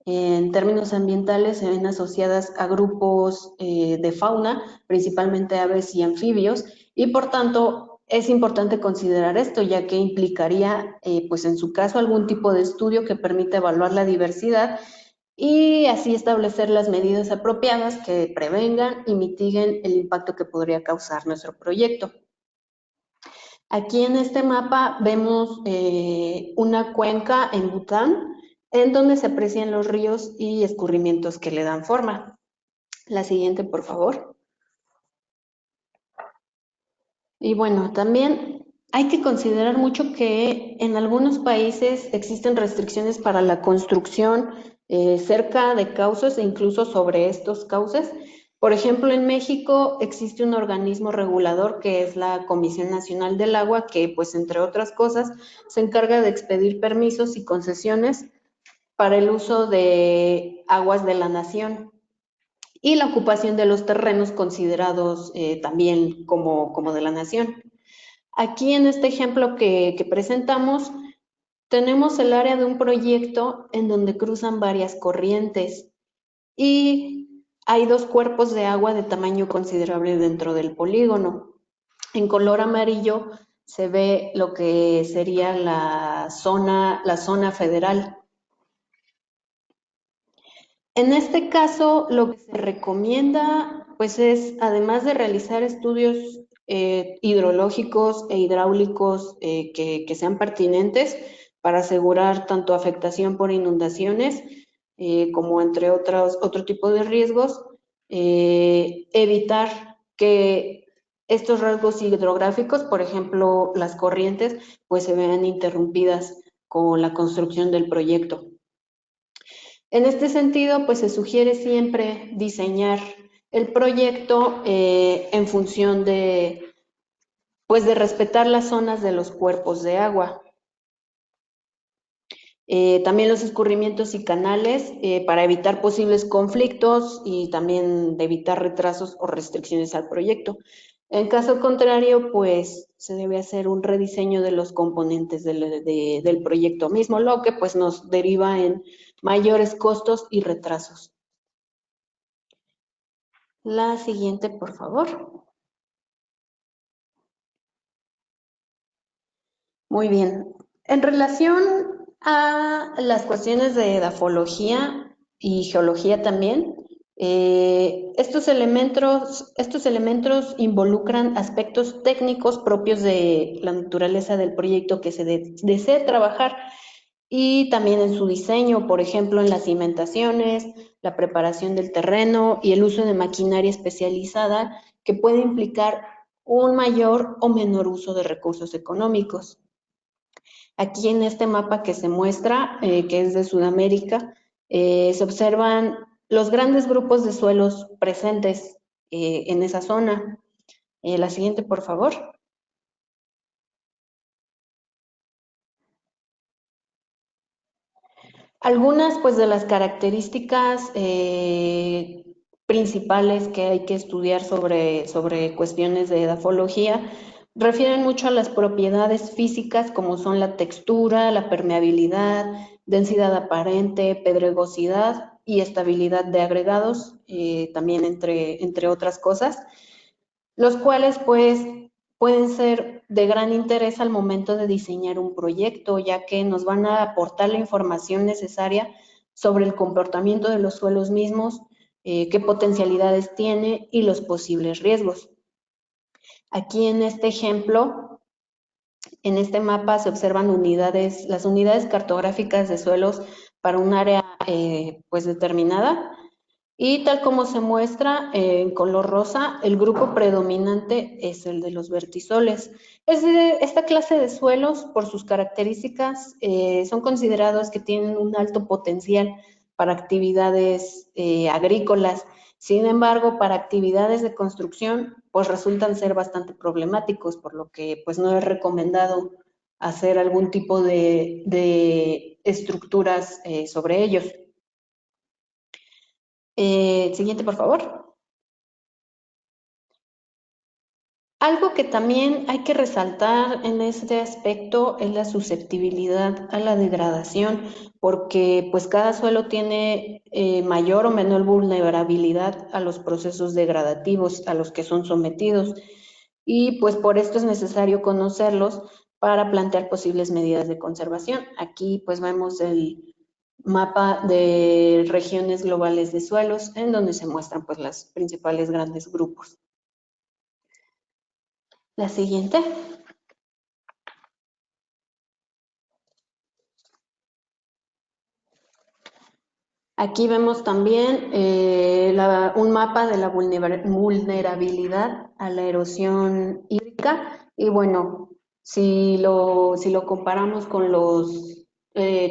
[SPEAKER 4] en términos ambientales, se ven asociadas a grupos de fauna, principalmente aves y anfibios, y por tanto es importante considerar esto, ya que implicaría, pues en su caso, algún tipo de estudio que permita evaluar la diversidad y así establecer las medidas apropiadas que prevengan y mitiguen el impacto que podría causar nuestro proyecto. Aquí en este mapa vemos una cuenca en Bután, en donde se aprecian los ríos y escurrimientos que le dan forma. La siguiente, por favor. Y bueno, también hay que considerar mucho que en algunos países existen restricciones para la construcción cerca de cauces e incluso sobre estos cauces. Por ejemplo, en México existe un organismo regulador que es la Comisión Nacional del Agua, que pues entre otras cosas se encarga de expedir permisos y concesiones para el uso de aguas de la nación y la ocupación de los terrenos considerados también como de la nación. Aquí en este ejemplo que presentamos, tenemos el área de un proyecto en donde cruzan varias corrientes y hay dos cuerpos de agua de tamaño considerable dentro del polígono. En color amarillo se ve lo que sería la zona federal. En este caso, lo que se recomienda, pues es, además de realizar estudios hidrológicos e hidráulicos que sean pertinentes para asegurar tanto afectación por inundaciones como entre otro tipo de riesgos, evitar que estos rasgos hidrográficos, por ejemplo, las corrientes, pues se vean interrumpidas con la construcción del proyecto. En este sentido, pues se sugiere siempre diseñar el proyecto en función de, pues de respetar las zonas de los cuerpos de agua. También los escurrimientos y canales para evitar posibles conflictos y también de evitar retrasos o restricciones al proyecto. En caso contrario, pues se debe hacer un rediseño de los componentes del proyecto mismo, lo que pues nos deriva en mayores costos y retrasos. La siguiente, por favor. Muy bien. En relación a las cuestiones de edafología y geología también, estos elementos involucran aspectos técnicos propios de la naturaleza del proyecto que se desee trabajar y también en su diseño, por ejemplo, en las cimentaciones, la preparación del terreno y el uso de maquinaria especializada que puede implicar un mayor o menor uso de recursos económicos. Aquí en este mapa que se muestra, que es de Sudamérica, se observan los grandes grupos de suelos presentes en esa zona. La siguiente, por favor. Algunas pues de las características principales que hay que estudiar sobre cuestiones de edafología refieren mucho a las propiedades físicas como son la textura, la permeabilidad, densidad aparente, pedregosidad y estabilidad de agregados, también entre otras cosas, los cuales pues pueden ser de gran interés al momento de diseñar un proyecto, ya que nos van a aportar la información necesaria sobre el comportamiento de los suelos mismos, qué potencialidades tiene y los posibles riesgos. Aquí en este ejemplo, en este mapa se observan las unidades cartográficas de suelos para un área pues determinada. Y tal como se muestra en color rosa, el grupo predominante es el de los vertisoles. Esta clase de suelos, por sus características, son considerados que tienen un alto potencial para actividades agrícolas. Sin embargo, para actividades de construcción, pues resultan ser bastante problemáticos, por lo que pues no es recomendado hacer algún tipo de estructuras sobre ellos. Siguiente, por favor. Algo que también hay que resaltar en este aspecto es la susceptibilidad a la degradación, porque pues cada suelo tiene mayor o menor vulnerabilidad a los procesos degradativos a los que son sometidos. Y pues por esto es necesario conocerlos para plantear posibles medidas de conservación. Aquí pues vemos mapa de regiones globales de suelos, en donde se muestran pues los principales grandes grupos. La siguiente. Aquí vemos también un mapa de la vulnerabilidad a la erosión hídrica. Y bueno, si lo comparamos con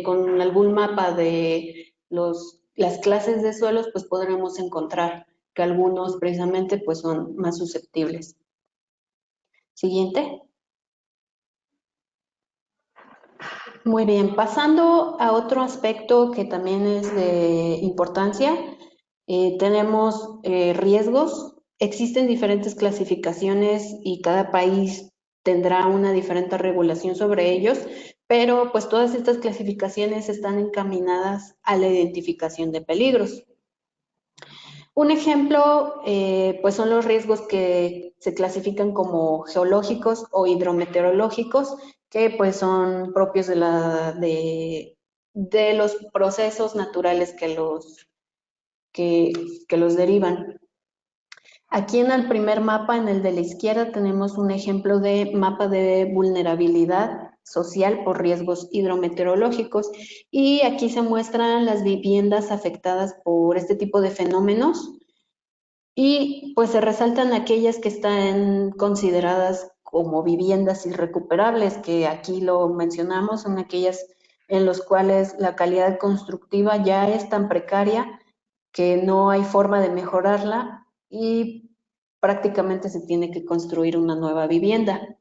[SPEAKER 4] con algún mapa de las clases de suelos, pues podremos encontrar que algunos precisamente pues son más susceptibles. Siguiente. Muy bien, pasando a otro aspecto que también es de importancia, tenemos riesgos. Existen diferentes clasificaciones y cada país tendrá una diferente regulación sobre ellos, pero pues todas estas clasificaciones están encaminadas a la identificación de peligros. Un ejemplo, pues son los riesgos que se clasifican como geológicos o hidrometeorológicos, que pues son propios de los procesos naturales que los derivan. Aquí en el primer mapa, en el de la izquierda, tenemos un ejemplo de mapa de vulnerabilidad social por riesgos hidrometeorológicos, y aquí se muestran las viviendas afectadas por este tipo de fenómenos, y pues se resaltan aquellas que están consideradas como viviendas irrecuperables, que aquí lo mencionamos, son aquellas en las cuales la calidad constructiva ya es tan precaria que no hay forma de mejorarla y prácticamente se tiene que construir una nueva vivienda.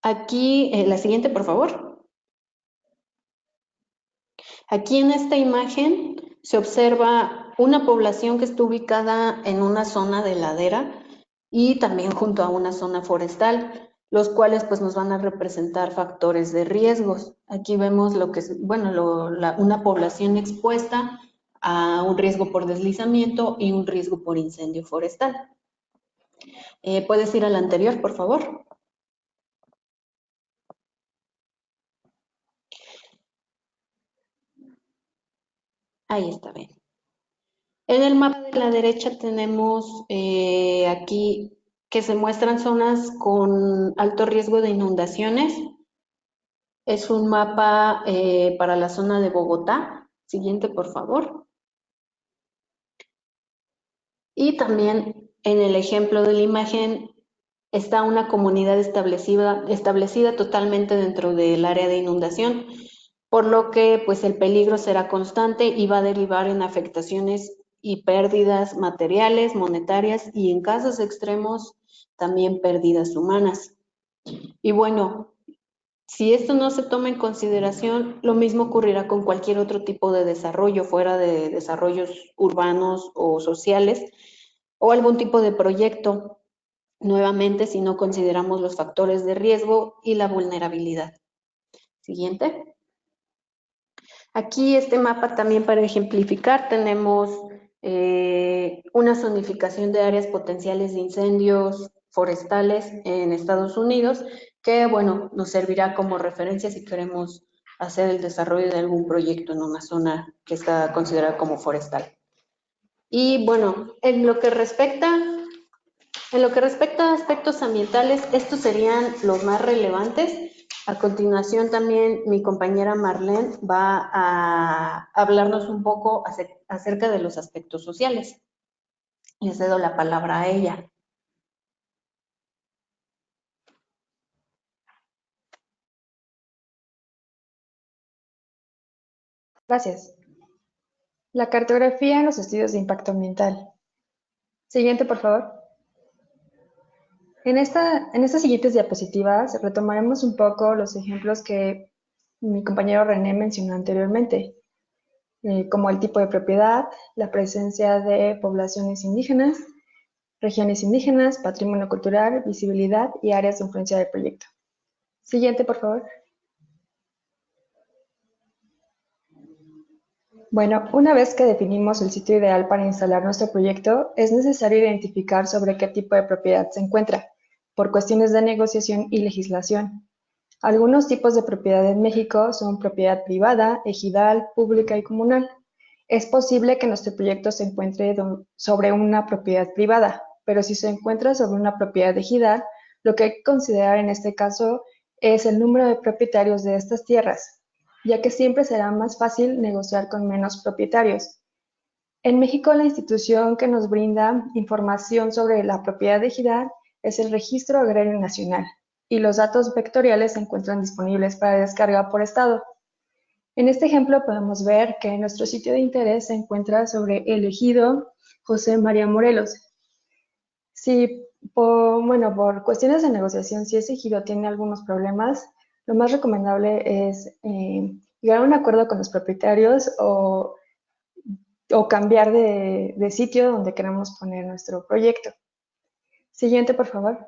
[SPEAKER 4] Aquí, la siguiente, por favor. Aquí en esta imagen se observa una población que está ubicada en una zona de ladera y también junto a una zona forestal, los cuales pues nos van a representar factores de riesgos. Aquí vemos lo que es, bueno, una población expuesta a un riesgo por deslizamiento y un riesgo por incendio forestal. ¿Puedes ir al anterior, por favor? Ahí está bien. En el mapa de la derecha tenemos aquí que se muestran zonas con alto riesgo de inundaciones. Es un mapa para la zona de Bogotá. Siguiente, por favor. Y también en el ejemplo de la imagen está una comunidad establecida totalmente dentro del área de inundación, por lo que pues el peligro será constante y va a derivar en afectaciones y pérdidas materiales, monetarias y en casos extremos también pérdidas humanas. Y bueno, si esto no se toma en consideración, lo mismo ocurrirá con cualquier otro tipo de desarrollo fuera de desarrollos urbanos o sociales o algún tipo de proyecto, nuevamente si no consideramos los factores de riesgo y la vulnerabilidad. Siguiente. Aquí este mapa también para ejemplificar tenemos una zonificación de áreas potenciales de incendios forestales en Estados Unidos, que bueno, nos servirá como referencia si queremos hacer el desarrollo de algún proyecto en una zona que está considerada como forestal. Y bueno, en lo que respecta a aspectos ambientales, estos serían los más relevantes. A continuación también mi compañera Marlene va a hablarnos un poco acerca de los aspectos sociales. Le cedo la palabra a ella.
[SPEAKER 3] Gracias. La cartografía en los estudios de impacto ambiental. Siguiente, por favor. En estas siguientes diapositivas retomaremos un poco los ejemplos que mi compañero René mencionó anteriormente, como el tipo de propiedad, la presencia de poblaciones indígenas, regiones indígenas, patrimonio cultural, visibilidad y áreas de influencia del proyecto. Siguiente, por favor. Bueno, una vez que definimos el sitio ideal para instalar nuestro proyecto, es necesario identificar sobre qué tipo de propiedad se encuentra, por cuestiones de negociación y legislación. Algunos tipos de propiedad en México son propiedad privada, ejidal, pública y comunal. Es posible que nuestro proyecto se encuentre sobre una propiedad privada, pero si se encuentra sobre una propiedad ejidal, lo que hay que considerar en este caso es el número de propietarios de estas tierras, ya que siempre será más fácil negociar con menos propietarios. En México, la institución que nos brinda información sobre la propiedad ejidal es el Registro Agrario Nacional, y los datos vectoriales se encuentran disponibles para descarga por estado. En este ejemplo podemos ver que nuestro sitio de interés se encuentra sobre el ejido José María Morelos. Si por cuestiones de negociación, si ese ejido tiene algunos problemas, lo más recomendable es llegar a un acuerdo con los propietarios o cambiar de sitio donde queramos poner nuestro proyecto. Siguiente, por favor.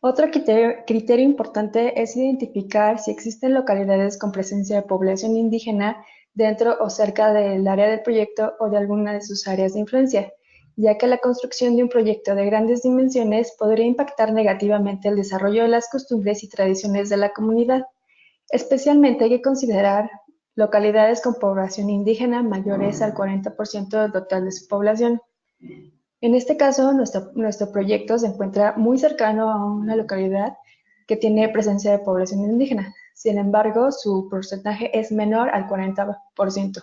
[SPEAKER 3] Otro criterio importante es identificar si existen localidades con presencia de población indígena dentro o cerca del área del proyecto o de alguna de sus áreas de influencia, ya que la construcción de un proyecto de grandes dimensiones podría impactar negativamente el desarrollo de las costumbres y tradiciones de la comunidad. Especialmente hay que considerar localidades con población indígena mayores al 40% del total de su población. En este caso, nuestro proyecto se encuentra muy cercano a una localidad que tiene presencia de población indígena. Sin embargo, su porcentaje es menor al 40%.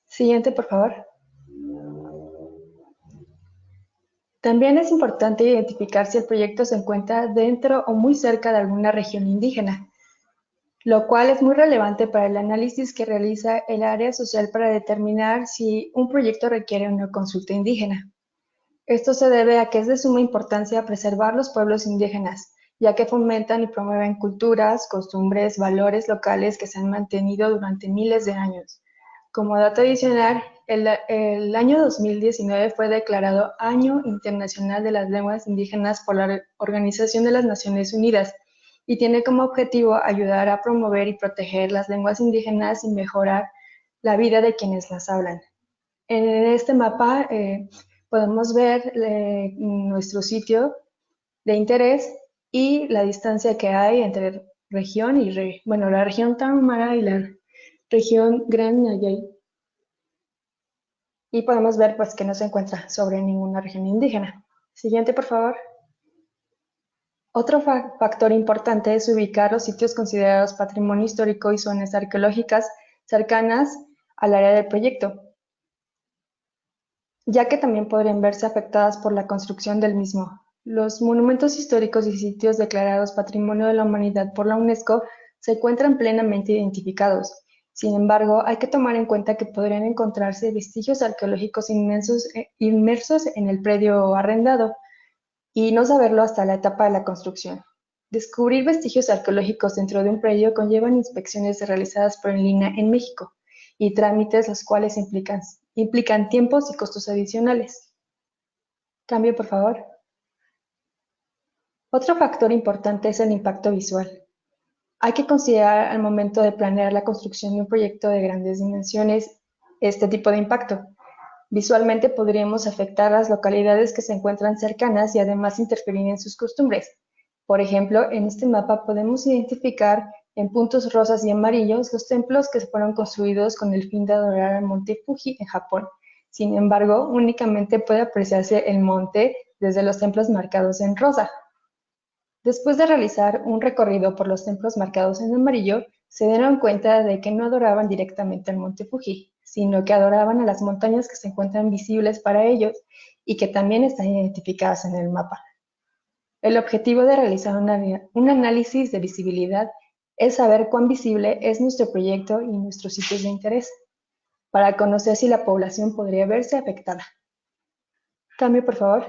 [SPEAKER 3] Siguiente, por favor. También es importante identificar si el proyecto se encuentra dentro o muy cerca de alguna región indígena, lo cual es muy relevante para el análisis que realiza el área social para determinar si un proyecto requiere una consulta indígena. Esto se debe a que es de suma importancia preservar los pueblos indígenas, ya que fomentan y promueven culturas, costumbres, valores locales que se han mantenido durante miles de años. Como dato adicional, el año 2019 fue declarado Año Internacional de las Lenguas Indígenas por la Organización de las Naciones Unidas y tiene como objetivo ayudar a promover y proteger las lenguas indígenas y mejorar la vida de quienes las hablan. En este mapa podemos ver nuestro sitio de interés y la distancia que hay entre región y la región Tarahumara y la región Gran Ñayay. Y podemos ver pues que no se encuentra sobre ninguna región indígena. Siguiente, por favor. Otro factor importante es ubicar los sitios considerados patrimonio histórico y zonas arqueológicas cercanas al área del proyecto, ya que también podrían verse afectadas por la construcción del mismo. Los monumentos históricos y sitios declarados Patrimonio de la Humanidad por la UNESCO se encuentran plenamente identificados. Sin embargo, hay que tomar en cuenta que podrían encontrarse vestigios arqueológicos inmersos en el predio arrendado y no saberlo hasta la etapa de la construcción. Descubrir vestigios arqueológicos dentro de un predio conllevan inspecciones realizadas por el INAH en México y trámites los cuales implican tiempos y costos adicionales. Cambio, por favor. Otro factor importante es el impacto visual. Hay que considerar al momento de planear la construcción de un proyecto de grandes dimensiones este tipo de impacto. Visualmente podríamos afectar las localidades que se encuentran cercanas y además interferir en sus costumbres. Por ejemplo, en este mapa podemos identificar en puntos rosas y amarillos los templos que fueron construidos con el fin de adorar al monte Fuji en Japón. Sin embargo, únicamente puede apreciarse el monte desde los templos marcados en rosa. Después de realizar un recorrido por los templos marcados en amarillo, se dieron cuenta de que no adoraban directamente al monte Fuji, sino que adoraban a las montañas que se encuentran visibles para ellos y que también están identificadas en el mapa. El objetivo de realizar un análisis de visibilidad es saber cuán visible es nuestro proyecto y nuestros sitios de interés, para conocer si la población podría verse afectada. Cambio, por favor.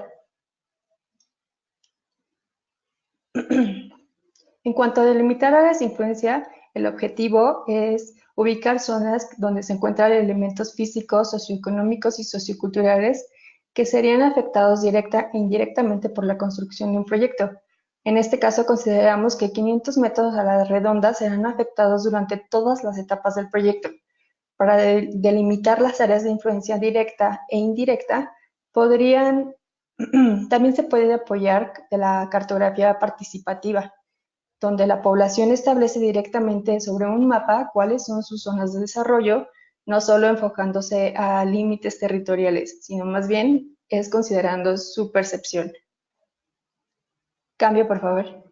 [SPEAKER 3] En cuanto a delimitar áreas de influencia, el objetivo es ubicar zonas donde se encuentran elementos físicos, socioeconómicos y socioculturales que serían afectados directa e indirectamente por la construcción de un proyecto. En este caso, consideramos que 500 metros a la redonda serán afectados durante todas las etapas del proyecto. Para delimitar las áreas de influencia directa e indirecta, podrían También se puede apoyar de la cartografía participativa, donde la población establece directamente sobre un mapa cuáles son sus zonas de desarrollo, no solo enfocándose a límites territoriales, sino más bien es considerando su percepción. Cambio, por favor.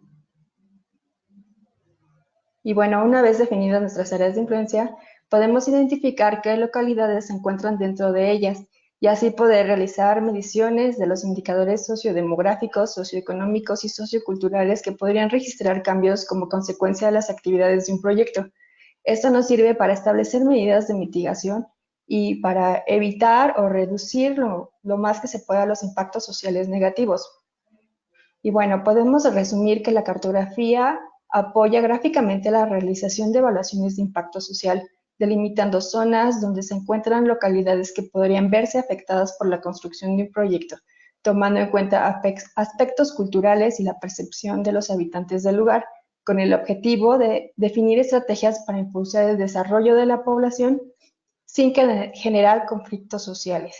[SPEAKER 3] Y bueno, una vez definidas nuestras áreas de influencia, podemos identificar qué localidades se encuentran dentro de ellas y así poder realizar mediciones de los indicadores sociodemográficos, socioeconómicos y socioculturales que podrían registrar cambios como consecuencia de las actividades de un proyecto. Esto nos sirve para establecer medidas de mitigación y para evitar o reducir lo más que se pueda los impactos sociales negativos. Y bueno, podemos resumir que la cartografía apoya gráficamente la realización de evaluaciones de impacto social, delimitando zonas donde se encuentran localidades que podrían verse afectadas por la construcción de un proyecto, tomando en cuenta aspectos culturales y la percepción de los habitantes del lugar, con el objetivo de definir estrategias para impulsar el desarrollo de la población sin generar conflictos sociales.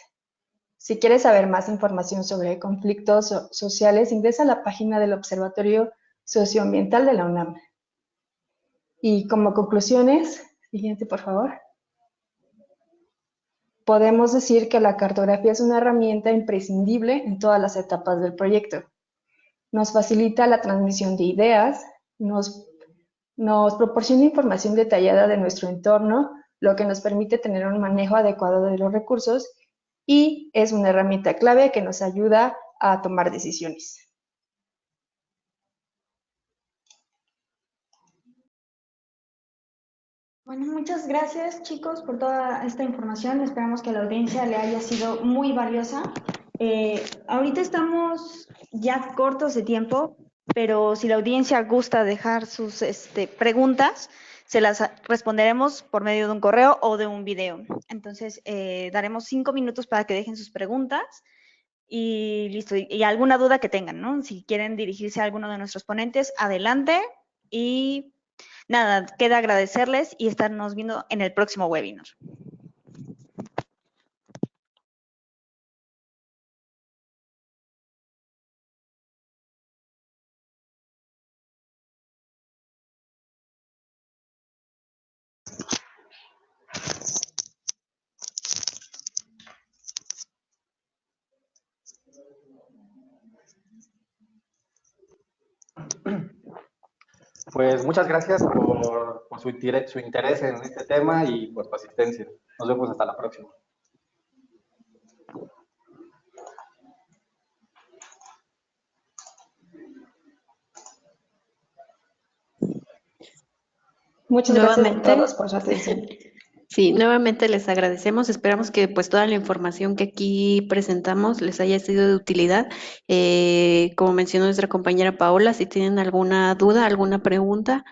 [SPEAKER 3] Si quieres saber más información sobre conflictos sociales, ingresa a la página del Observatorio Socioambiental de la UNAM. Y como conclusiones, siguiente por favor. Podemos decir que la cartografía es una herramienta imprescindible en todas las etapas del proyecto. Nos facilita la transmisión de ideas, nos proporciona información detallada de nuestro entorno, lo que nos permite tener un manejo adecuado de los recursos y es una herramienta clave que nos ayuda a tomar decisiones.
[SPEAKER 1] Bueno, muchas gracias chicos por toda esta información. Esperamos que a la audiencia le haya sido muy valiosa. Ahorita estamos ya cortos de tiempo, pero si la audiencia gusta dejar sus preguntas, se las responderemos por medio de un correo o de un video. Entonces, daremos 5 minutos para que dejen sus preguntas y listo. Y alguna duda que tengan, ¿no? Si quieren dirigirse a alguno de nuestros ponentes, adelante. Y nada, queda agradecerles y estarnos viendo en el próximo webinar.
[SPEAKER 2] Pues muchas gracias por su interés en este tema y por su asistencia. Nos vemos hasta la próxima.
[SPEAKER 3] Muchas gracias a todos por su atención.
[SPEAKER 4] Sí, nuevamente les agradecemos. Esperamos que pues toda la información que aquí presentamos les haya sido de utilidad. Como mencionó nuestra compañera Paola, si tienen alguna duda, alguna pregunta,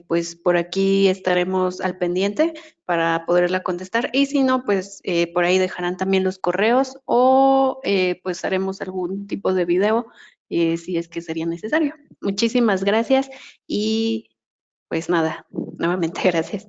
[SPEAKER 4] pues por aquí estaremos al pendiente para poderla contestar. Y si no, pues por ahí dejarán también los correos o pues haremos algún tipo de video si es que sería necesario. Muchísimas gracias y pues nada, nuevamente gracias.